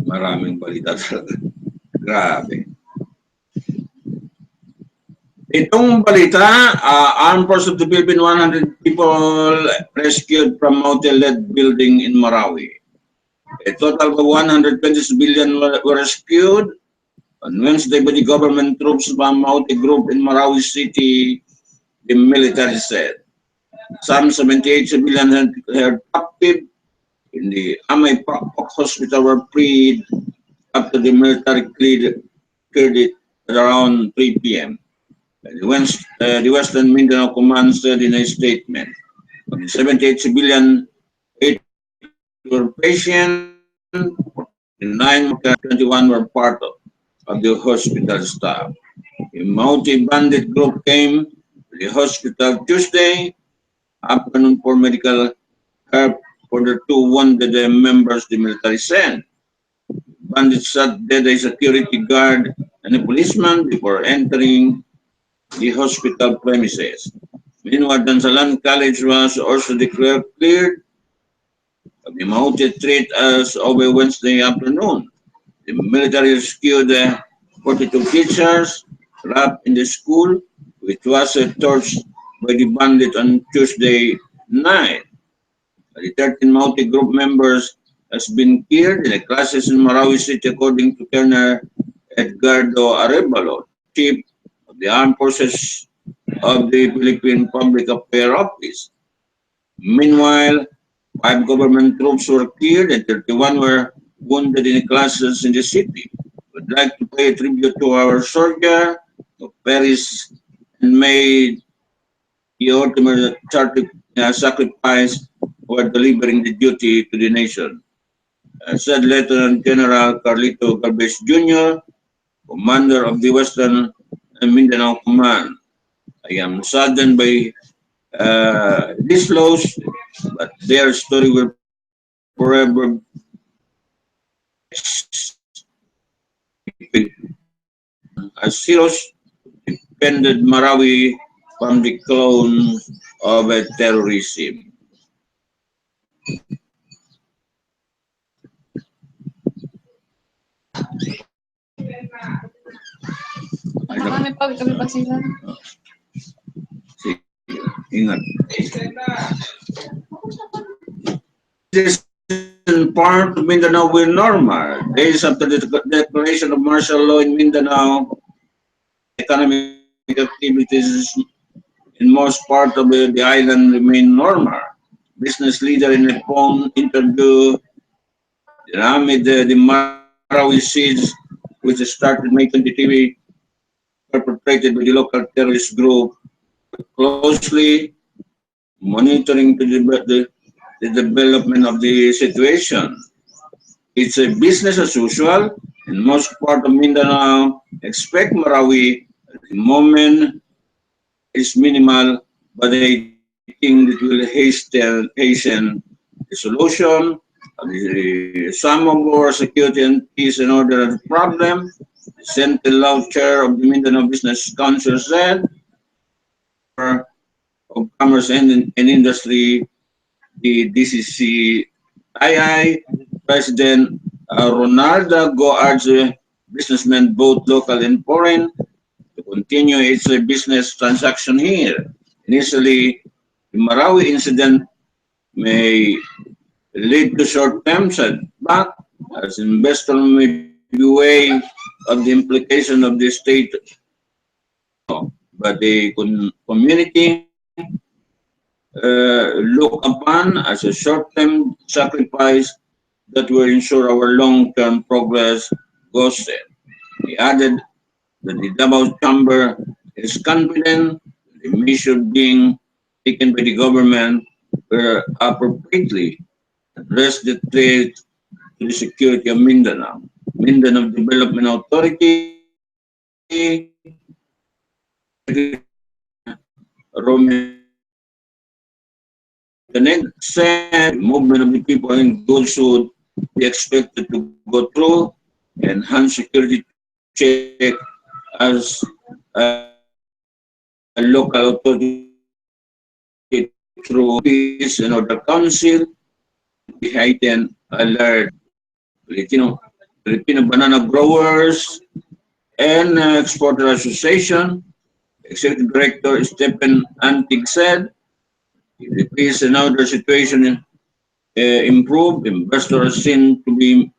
Maraming balita talaga. Grabe. Itong balita, Armed Forces of the Philippines, 100 people rescued from motel-led building in Marawi. A total of 120 civilians were rescued on Wednesday by the government troops from Mauti group in Marawi City, the military said. Some 78 civilians held captive in the Amay Pakpak hospital were freed after the military cleared it at around 3 p.m. The Western Mindanao Command said in a statement, of the 78 civilian, 8 were patient, 9 21 were part of the hospital staff. A multi-bandit group came to the hospital Tuesday afternoon for medical help for the 2 wounded members the military sent. Bandits shot dead a security guard and a policeman before entering the hospital premises. Meanwhile, Dansalan College was also declared cleared of the mounted threat as over Wednesday afternoon. The military rescued 42 teachers trapped in the school, which was torched by the bandit on Tuesday night. The 13 mounted group members has been killed in the classes in Marawi City, according to Colonel Edgardo Arevalo, chief of the Armed Forces of the Philippine Public Affairs Office. Meanwhile, 5 government troops were killed and 31 were wounded in the classes in the city. We'd like to pay tribute to our soldier who perished and made the ultimate sacrifice for delivering the duty to the nation, said Lieutenant General Carlito Galvez Jr., commander of the Western Mindanao Command. I am saddened by this loss, but their story will forever as heroes defended Marawi from the clone of terrorism. Kami pagsisa. Sige, ingat. This part of Mindanao will normal. Days after the declaration of martial law in Mindanao, economic activities in most part of the island remain normal. Business leader in a phone interview amid the Marawi siege, which started May 23, perpetrated by the local terrorist group, closely monitoring the development of the situation. It's a business as usual, and most part of Mindanao expect Marawi at the moment is minimal, but I think it will hasten the solution of some of our security and peace and order problem. The Central Law Chair of the Mindanao Business Council said, of Commerce and Industry, the DCCII President Ronaldo Go urged businessmen, both local and foreign, to continue its business transaction here. Initially, the Marawi incident may lead to short-term setback as investors may be aware of the implication of the state, but the community look upon as a short-term sacrifice that will ensure our long-term progress, Go said. He added that the Davao Chamber is confident the measure being taken by the government appropriately address the threat to the security of Mindanao. Mindanao Development Authority, Roman said movement of the people in goods should be expected to go through enhanced security check as a local authority through peace and order council, the heightened alert. Filipino banana growers and exporter association, executive director Stephen Antig said, if the peace and order situation improve, investors seem to be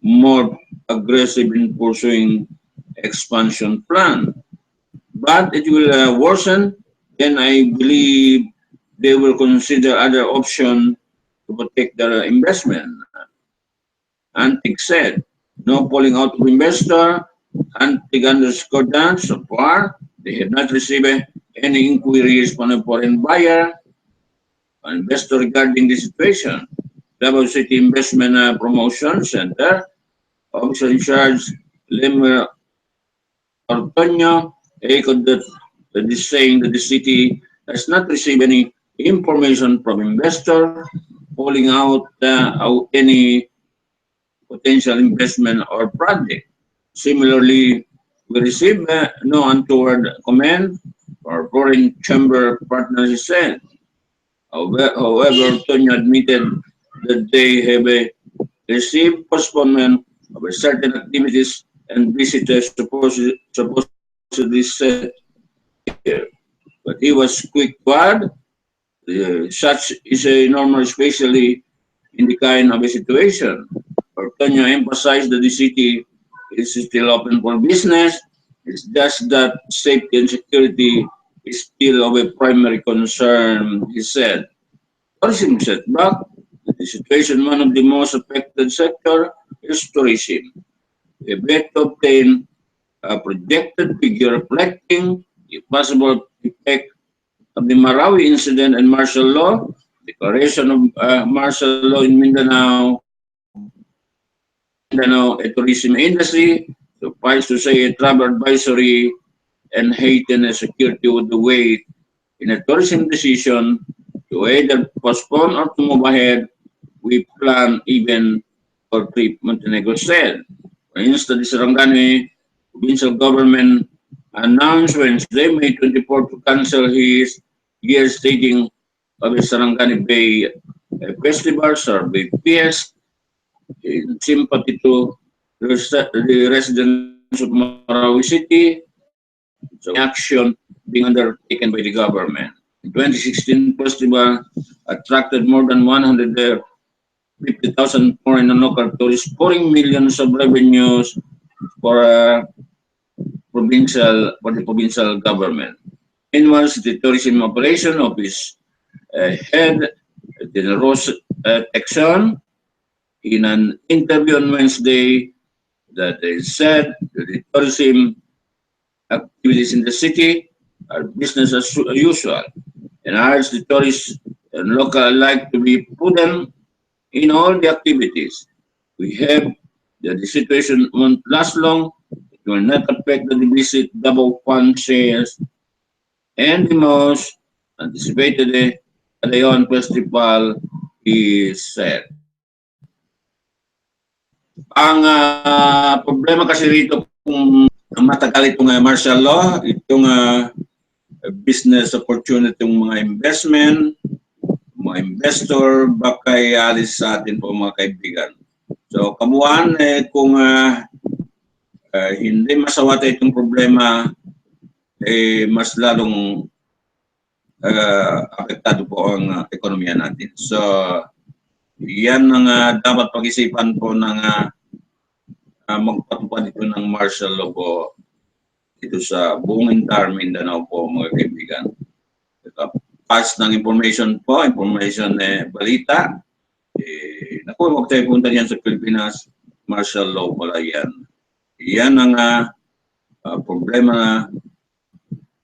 more aggressive in pursuing expansion plan. But it will worsen, then I believe they will consider other options to protect their investment. Antig said, no pulling out of investor. Antig underscored that so far they have not received any inquiries from a foreign buyer or investor regarding the situation. Davao City Investment Promotion Center, officer in charge, Lemer Ortonio, echoed that is saying that the city has not received any information from investor pulling out any potential investment or project. Similarly, we received no untoward comment or foreign chamber partners, he said. However, Tonya admitted that they have received postponement of certain activities and visitors supposedly set here. But he was quick to add, such is a normal, especially in the kind of a situation. Tonya emphasized that the city is still open for business. It's just that safety and security is still of a primary concern, he said. Tourism setback, the situation one of the most affected sector is tourism. We have yet to obtain a projected figure reflecting the possible effect of the Marawi incident and martial law, declaration of martial law in Mindanao, a tourism industry, suffice to say a travel advisory and heightened security would weigh in a tourism decision to either postpone or to move ahead. We plan even for trip, Montenegro said. For instance, the Sarangani provincial government announced Wednesday, May 24, to cancel his year staging of the Sarangani Bay Festival, Survey PS, in sympathy to the residents of Marawi City, so action being undertaken by the government. The 2016 festival attracted more than 150,000 foreign and local tourists, pouring millions of revenues for the provincial government. Meanwhile, the tourism operation office head General Rose Texon, in an interview on Wednesday, that they said that the tourism activities in the city are business as usual and urged the tourists and local alike to be prudent in all the activities. We have that the situation won't last long, it will not affect the visit double fund sales and the most anticipated Adayon Festival is said. Ang problema kasi rito kung matagal itong martial law, itong business opportunity, itong mga investment, mga investor, baka alis sa atin po mga kaibigan. So kabuuan, kung hindi masawata itong problema, mas lalong apektado po ang ekonomiya natin. So yan ang dapat pag-isipan po ng magpatupad ito ng martial law po dito sa buong entire Mindanao po mga kaibigan. Pass ng information po, balita. Naku, huwag tayo punta yan sa Pilipinas, martial law pala yan. Yan ang problema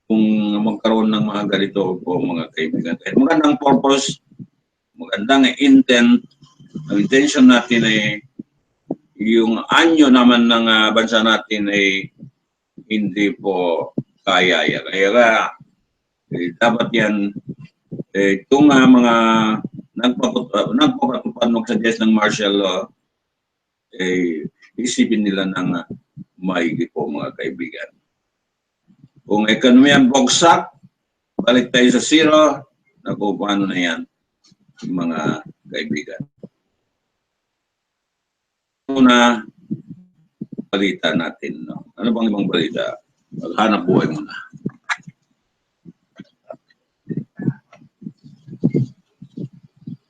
kung magkaroon ng mga ganito po mga kaibigan. Kahit magandang purpose, magandang intent. Ang intention natin ay yung anyo naman ng bansa natin ay hindi po kaya yan. Kaya dapat yan, itong mga nagpapatupad mag-suggest ng martial law, isipin nila ng maigi po mga kaibigan. Kung ekonomiya bogsak, balik tayo sa zero, naku, paano na yan mga kaibigan. Una, balita natin. No? Ano bang ibang balita? Maghanap buhay muna.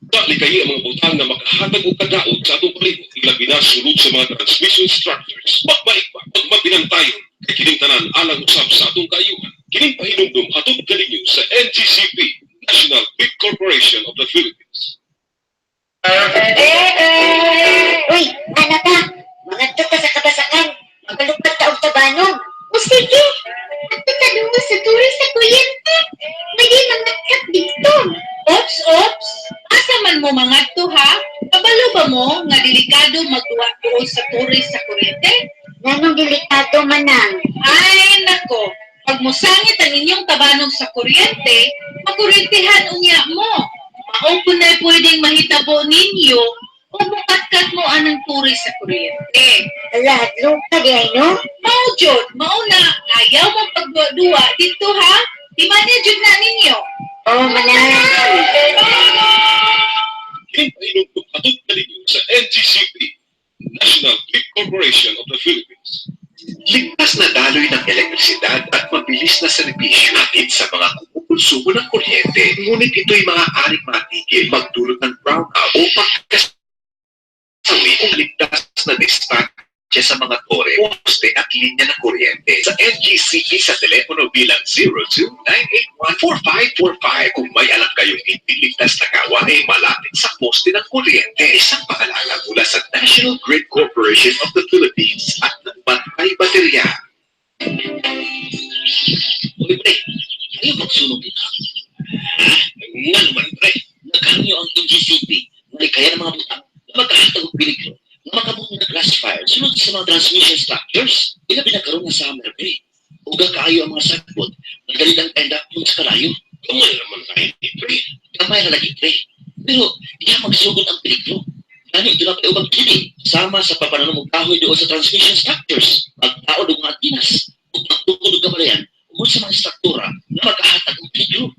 Dali kayo ang mga butang na makahatag o kadaot sa atong palibot, ilabi na sulod sa mga transmission structures. Magbaik pa, magmabinantayon, kay kining tanan alang usab sa atong kaayuhan. Kining pahinumdum hatod kaninyo sa NGCP, National Big Corporation of the Philippines. Uy, ano ka? Mga ka sa kabasakan. Magalupad ka og tabanon. O sige, at tatanong mo sa turis sa kuryente. May mga kat dito. Ops. Asa man mo mga to ha? Kabalo ba mo nga delikado magduwa doon sa turis sa kuryente? Nanong delikado manang. Ay, nako. Pag musangit ang inyong tabanog sa kuryente, makuryentehan unya mo. Mao po na pwedeng mahitabo ninyo o mukatkat mo anang turis sa kuryente. Lahat lupa di ay no? Mao jud, mao na ayaw mo pagduwa dito ha? Di man jud na ninyo. Oh, manang. Kining pahinumdum hatod kaninyo sa NGCP, National Big Corporation of the Philippines. Ligtas na daloy ng elektrisidad at mabilis na serbisyo hatid sa mga kumukonsumo ng kuryente. Ngunit ito'y maaaring matigil, magdulot ng brownout o pagkasawi kung ligtas na dispatch sa mga tore, poste at linya ng kuryente. Sa NGCP sa telepono bilang 02-981-4545. Kung may alam kayong hindi ligtas na gawa ay malapit sa poste ng kuryente. Isang paalala mula sa National Grid Corporation of the Philippines at ng Bantay Baterya. Uy, pre, ayaw magsunod dito. Nga naman, pre, nagkanyo ang NGCP, nalikaya ng mga butang, na magkahatag og peligro, na makabuong na classifier, sunod sa mga transmission structures, ila pinagkaroon na summer, pre. Uga kaayo ang mga sagbot, nagalilang end up yung sa kalayo. Kamay naman tayo, pre. Kamay na lagi, pre. Pero, iya magsugod ang peligro. Nani, ito na pa ubang kini, sama sa papananong kahoy doon sa transmission structures, magtao ng mga antinas, o pagtukod ng kamalayan, o sa mga struktura na magkahatag ng peligro.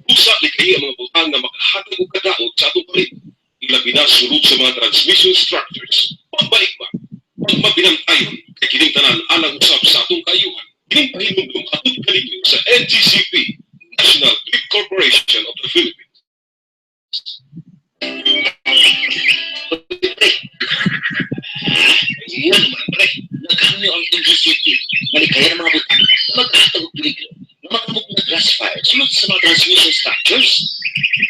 Usa ni kayo ang mga butang na makahatag o kadaot sa atong palibot, ilabi na sulod sa mga transmission structures. Magbaik pa, magmabinantayon, kay kining tanan alang usab sa atong kaayuhan. Kining pahinumdum hatod kaninyo sa NGCP, National Big Corporation of the Philippines. Pre, yan naman, pre. Nagkanyo ang NGCP, nalikaya ng mga butang, na magkahatag ng peligro, na makabuk na classifier, sunod sa mga transmission structures.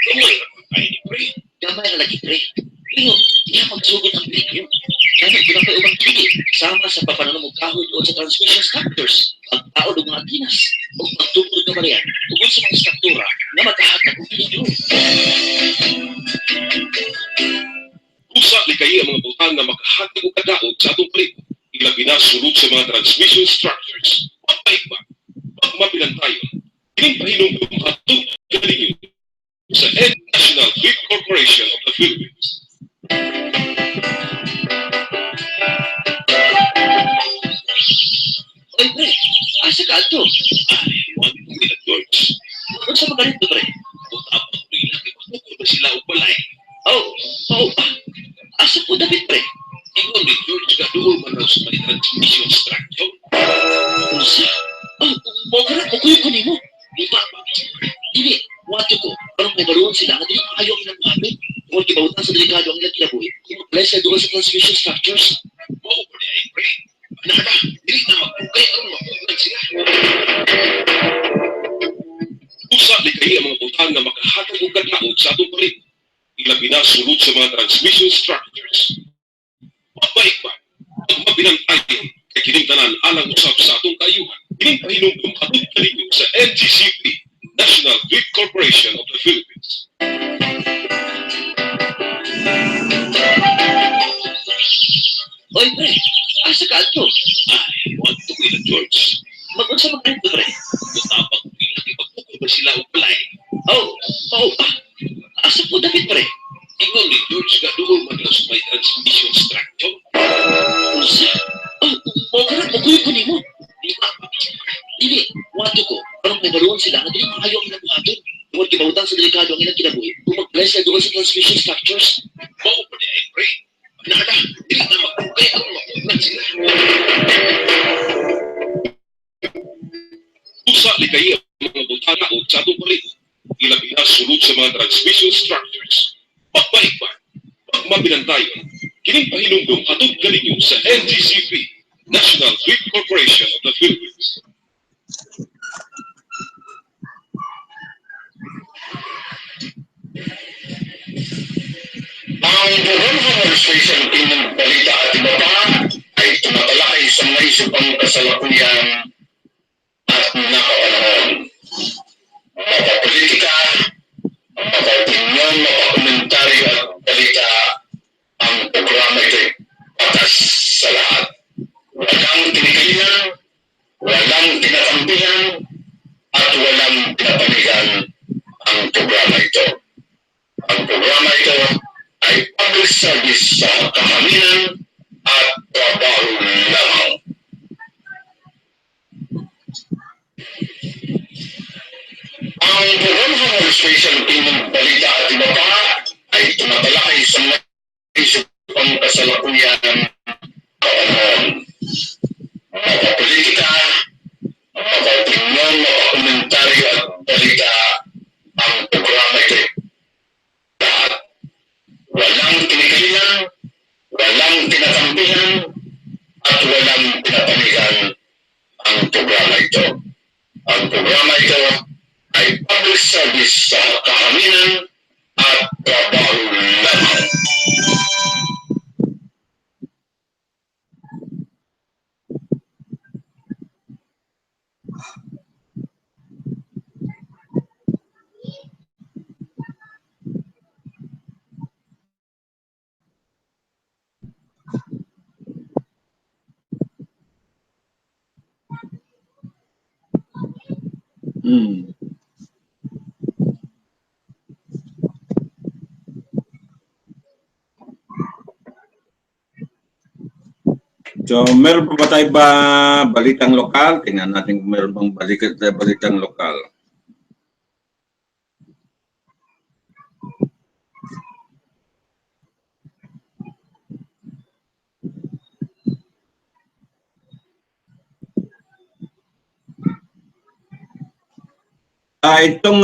Kamay naman tayo, pre. Gamay na lagi, pre. Pero, iya magsugod ang peligro. Nani, ito na pa ubang kini, sama sa papananong kahoy doon sa transmission structures, magtao ng mga antinas, o magtukod ng kamalayan, tungkol sa mga struktura na magkahatag ng peligro. Usa ni kayo ang mga butang na makahatag o kadaot sa atong palibot, ilabi na sulod sa mga transmission structures. Magbaik pa, magmabinantayon, kining pahinumdum hatod kaninyo sa National Grid Corporation of the Philippines. Oy, pre, asa ka ato? Ay, wag mo nila, George. Kung sa mga rito, pre? Tapos mo ilaki, magkukul ba sila o balay? Oo pa. Asa po David, pre? Ingon ni George ka doon man raw sa may transmission structure. Usa? Mga ka na, kukuyo ko nimo. Di ba? Dili, wato ko. Parang may baruan sila nga di na ayaw kinabuhamin. Kung kibautan sa delikado ang ilang kinabuhi, kung sa doon sa transmission structures. Oo ko niya, pre. Anaka, dili na magpugay ang mapugan sila. Usa ni kayo ang mga butang na makahatag o kadaot sa atong palibot, ilabi na sulod sa mga transmission structures. Magbaik pa, magmabinantayon, kay kining tanan alang usab sa atong kaayuhan. Kining pahinumdum hatod kaninyo sa NGCP, National Grid Corporation of the Philippines. Oy, pre, asa ka ato? Ay, want to be the George. Mag-unsa mag-rito, pre. Butapag ko ilang ipagpukul ba sila o palay? Oh, asa po David, pre? Ingon ni George nga doon maglas may transmission structure. Unsa? Mo kuyo ko nimo. Dili, wato ko. Parang may baruan sila nga dili maayo ang nabuhaton. Tungod kibawtan sa delikado ang ilang kinabuhi. Kung mag-bless ka doon sa transmission structures, Mao pa ni ay pre. Nada, dili na magpugay ang mapunan sila. Usa ni kayo ang mga butana o sabong palit. Ilabi na sulod sa mga transmission structures. Pagbalik pa, pag mabinantayon, kining pahinungdong atong galinyo sa NGCP, National Grid Corporation of the Philippines. Ang Provincial Station ng Balita at iba pa ay tumatalakay sa may subang kasalukuyan at nakapanahon. Mapapolitika, mapapinyon, mapakomentaryo at balita ang programa ito patas sa lahat. Walang tinigilan, walang tinatampihan, at walang pinapanigan ang programa ito. Ang programa ito ay public service sa kahaminan at trabaho lamang. Ang Provincial Station ng Balita at iba pa ay tumatalakay sa mga isip ang kasalukuyan kapanahon. Mapapolitika, mapapinyon, mapakomentaryo at balita ang programa ito. Lahat. Walang kinikilingan, walang tinatampihan, at walang pinapanigan ang programa ito. Ang programa ito ay public service sa kahaminan at trabaho lamang. So, meron pa ba tayo balitang lokal? Tingnan natin kung meron bang balitang lokal. Itong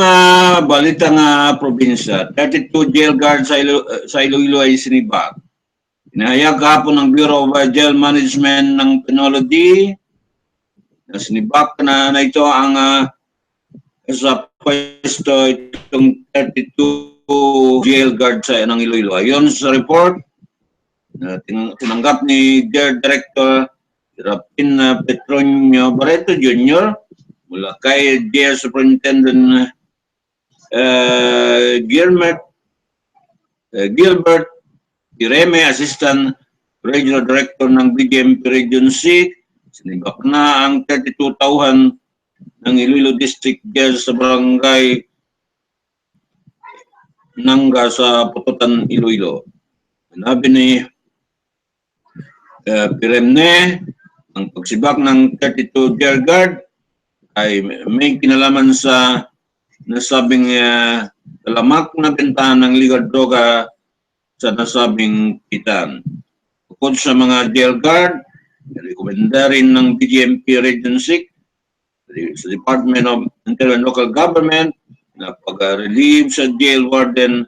balitang probinsya, 32 jail guards sa Iloilo ay sinibak. Inahayag kahapon ng Bureau of Jail Management ng Penology na sinibak na ito ang sa pwesto itong 32 jail guards sa ng Iloilo. Ayon sa report, tinanggap ni Dear Director Rapin Petronio Barreto Jr. mula kay Dear Superintendent Gilbert Ireme, Assistant Regional Director ng BGMP Region 6, sinibak na ang 32 tauhan ng Iloilo District Jail sa Barangay Nangga sa Pututan, Iloilo. Sinabi ni Piremne, ang pagsibak ng 32 jail guard ay may kinalaman sa nasabing talamak na bentahan ng legal droga sa nasabing pitan. Bukod sa mga jail guard, rekomenda rin ng BGMP Region 6 sa Department of Interior and Local Government na pag-relieve sa jail warden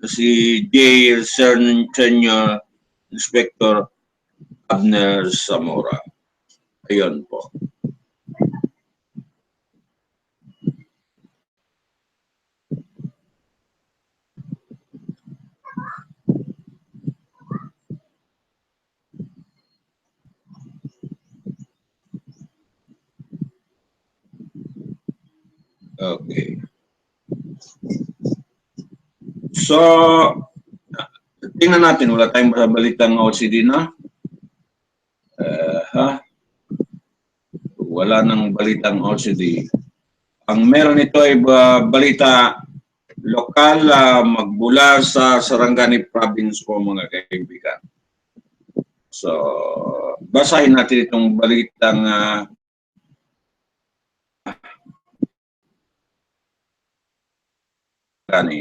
si Jail Senior Inspector Abner Zamora. Ayun po. Okay. So, tingnan natin, wala tayong balitang OCD na. Wala nang balitang OCD. Ang meron ito ay balita lokal magmula sa Sarangani Province po mga kaibigan. So, basahin natin itong balitang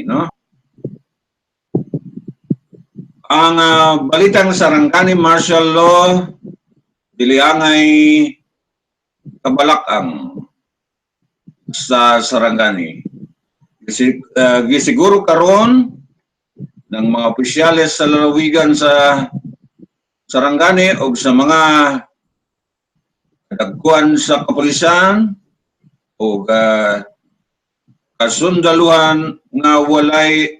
no? Ang balitang Sarangani martial law diliangay kabalakang sa Sarangani. Gisiguro karon ng mga opisyales sa lalawigan sa Sarangani o sa mga kadagkuan sa kapulisan o kasundaluhan nga walay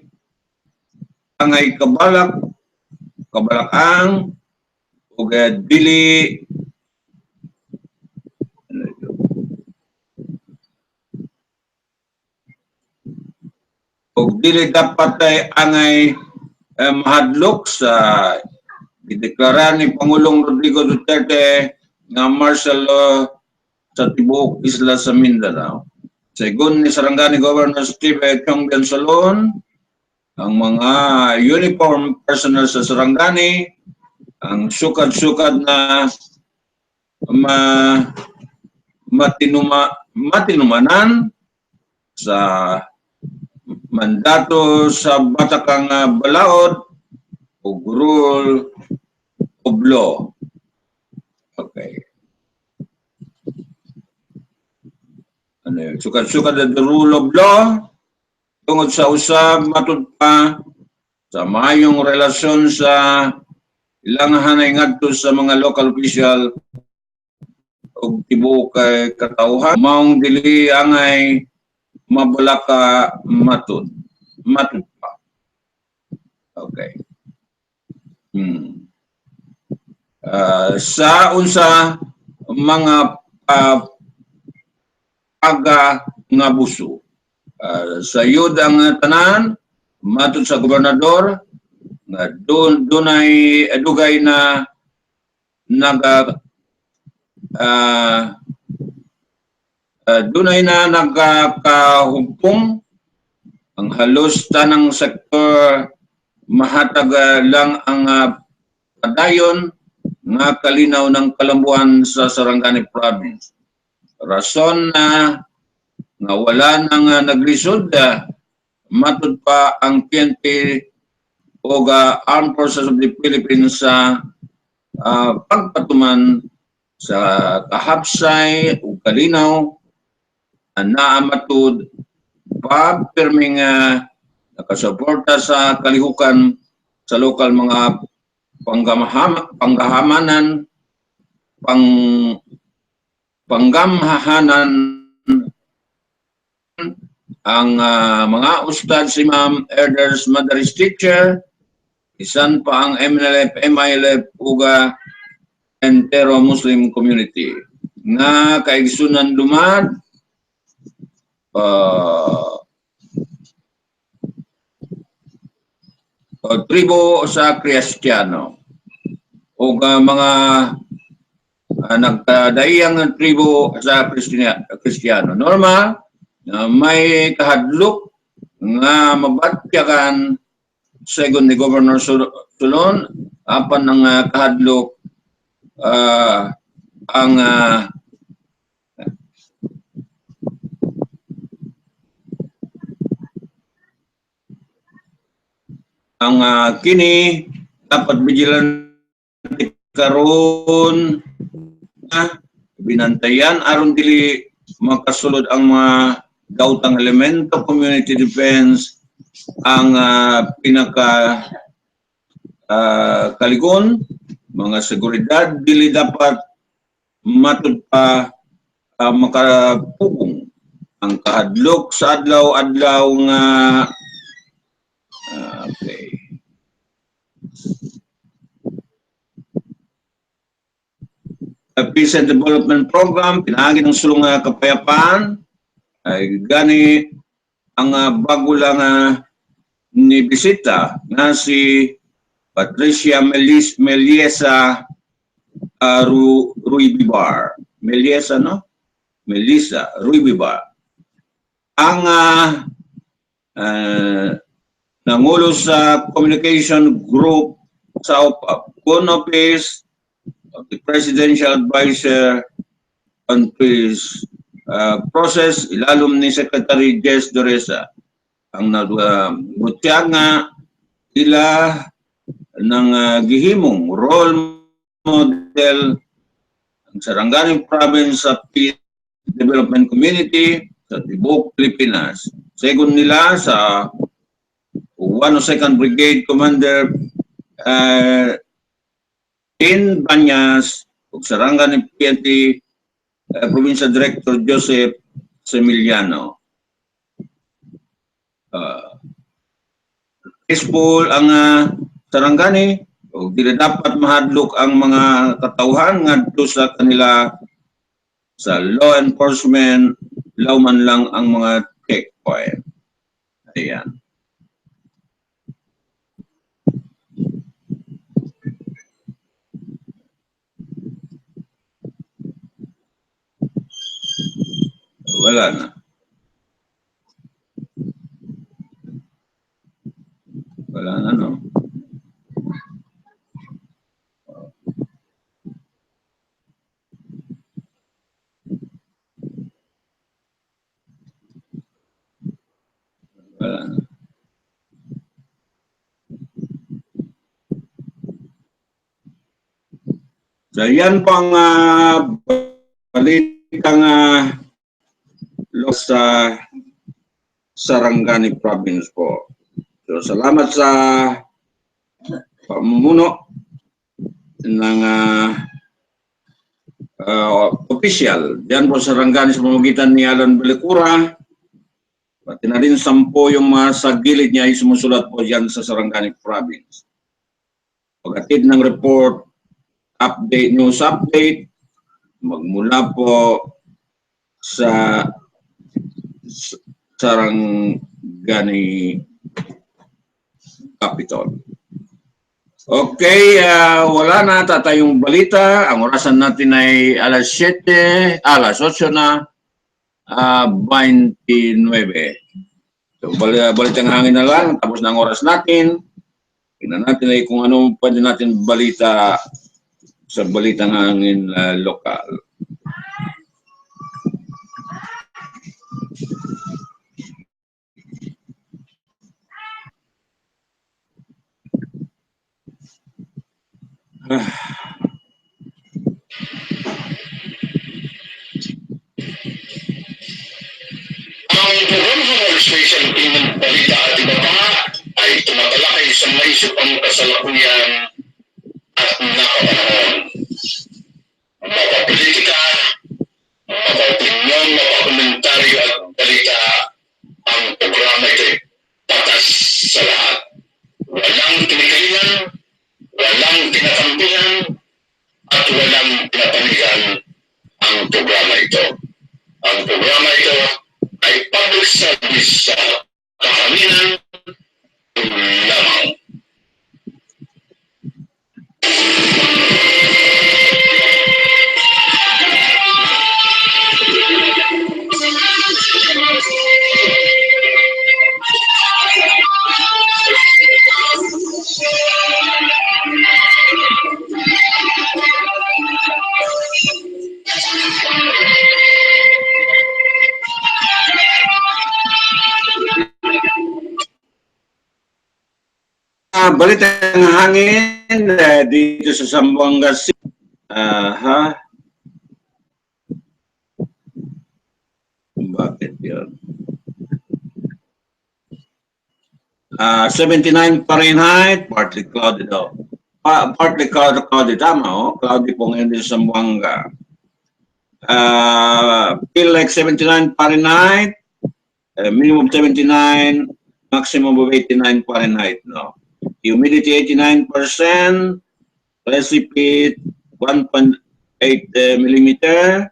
angay kabalakang o dili dapat ay angay mahadlok sa gideklara ni Pangulong Rodrigo Duterte nga martial law sa tibuok isla sa Mindanao. Segun ni Sarangani Governor Steve Salon, ang mga uniform personnel sa Sarangani, ang sukad-sukad na matinumanan sa mandato sa Batakang Balaod o Rule of Law. Okay. Ano yun? Sukad-sukad na the rule of law tungod sa usab matud pa sa maayong relasyon sa ilang hanay ngadto sa mga local official o tibuok kay katauhan maong dili angay mabalaka matud pa. Okay. Sa unsa mga nga buso sa yud ang tanan matud sa gobernador nga dunay dugay na nagkahumpong ang halos tanang sektor mahatag lang ang padayon nga kalinaw ng kalambuan sa Sarangani Province. Rason na nga wala nang naglisod matud pa ang PNP o Armed Forces of the Philippines sa pagpatuman sa kahapsay o kalinaw na matud pa pirming nakasuporta sa kalihukan sa lokal mga panggamhanan ang mga ustad si Ma'am Elders Madaris Teacher, isan pa ang MNLF, MILF, uga entero Muslim community nga kaigsunan lumad tribo sa Kristiyano o mga nagkadaiyang tribo sa Kristiyano. Normal, may kahadlok nga mabatyakan segon ni Governor Solon apan ng kahadlok ang kini dapat vigilante karon binantayan aron dili makasulod ang mga dautang elemento community defense ang pinaka kaligon mga seguridad dili dapat matud pa makapugong ang kahadlok sa adlaw-adlaw nga okay. Peace and Development Program, pinaagi ng sulong kapayapaan, ay gani ang bago lang ni bisita na si Patricia Meliesa Ruibibar. Meliesa, no? Melissa Ruibibar. Ang nangulo sa communication group sa Office of the Presidential Advisor on Peace Process, ilalom ni Secretary Jess Doresa. Ang nagmutya nga ila ng gihimong role model ang Sarangani Province sa Peace Development Community sa Tibok, Pilipinas. Segun nila sa 102nd Brigade Commander in Banyas ug Sarangani PNP Provincial Director Joseph Semiliano. Peaceful ang Sarangani ug dili dapat mahadlok ang mga katawhan ngadto sa kanila sa law enforcement, man lang ang mga checkpoint. Ayan. Wala na. Wala na, no? Wala na. So, yan po ang balitang sa Sarangani Province po. So, salamat sa pamumuno ng official. Diyan po sa Sarangani sa pamamagitan ni Alan Balicura. Pati na rin 10 yung mga sa gilid niya ay sumusulat po diyan sa Sarangani Province. Pagkatid ng report, update, news update, magmula po sa Sarangani Capital. Okay, wala na tayong balita. Ang orasan natin ay alas 8 na 29. So, balitang hangin na lang. Tapos na ang oras natin. Tingnan natin ay kung ano pwede natin balita sa balitang hangin lokal. Ang Provincial Special Opinion Balita at iba pa ay tumatalakay sa maisip ang kasalukuyan at nakapanahon. Mapapolitika, mapaopinyon, mapakomentaryo at balita, ang programa ito patas sa lahat. Walang kinikalingan, walang kinakampihan, at walang pinapanigan ang programa ito. Ang programa ito ay public service sa kahaminan lamang. Balitang hangin dito sa Zamboanga City. Bakit yun? 79 Fahrenheit, partly cloudy daw. Partly cloudy, tama, oh. Cloudy po ngayon din sa Zamboanga. Feel like 79 Fahrenheit, minimum 79, maximum of 89 Fahrenheit, no? Humidity 89%, precipitate 1.8 millimeter,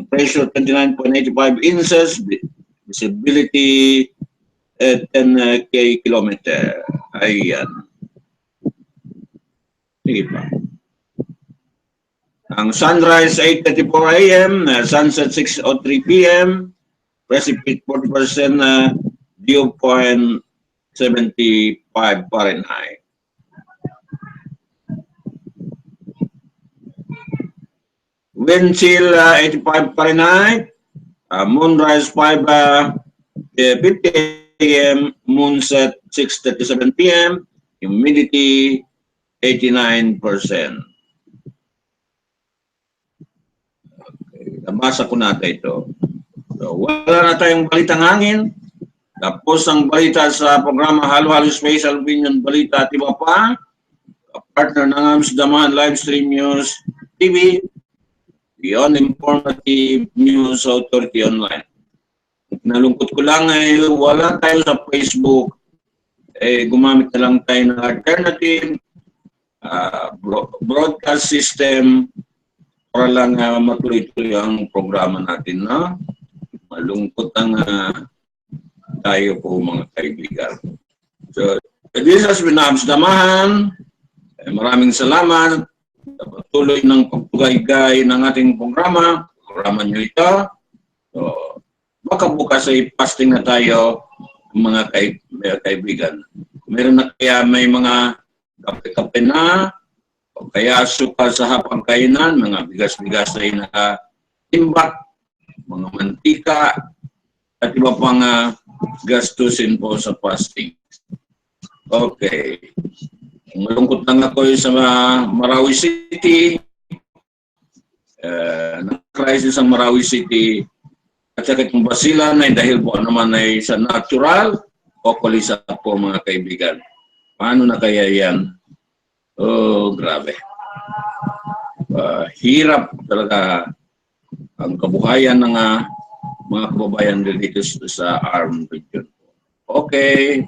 pressure 29.85 inches, Visibility 10 kilometer. Ayan. Sige pa. Ang sunrise 8:34 a.m., sunset 6:03 p.m., precipitate 40%, dew point 75 Fahrenheit. Wind chill 85 Fahrenheit, moonrise 5:50 a.m., moonset 6:37 p.m., humidity 89%. Nabasa ko natin ito. So, wala na tayong balitang hangin. Tapos ang balita sa programa Halo-Halo Special Opinion Balita at iba pa. Partner ng Absdamahan'Slive-Stream News Tv, Beyond Informative News Authority Online. Nalungkot ko lang ay wala tayo sa Facebook. Gumamit na lang tayo ng alternative broadcast system para lang matuloy-tuloy ang programa natin, no? Malungkot ang tayo po mga kaibigan. So, this has been Absdamahan. Maraming salamat sa patuloy ng pagtugaygay ng ating programa nyo ito. So, baka bukas ay pasting na tayo mga kaibigan. Meron na kaya may mga kape-kape na, o kaya suka sa hapang kainan, mga bigas-bigas ay nakatimbak, mga mantika, at iba pang gastusin po sa fasting. Okay. Malungkot lang ako sa Marawi City. Na-crisis ang Marawi City. At saka itong basilan ay dahil po naman ay sa natural o kulisa po mga kaibigan. Paano na kaya yan? Oh, grabe. Hirap talaga ang kabuhayan ng mga kababayan dito sa ARM region. Okay.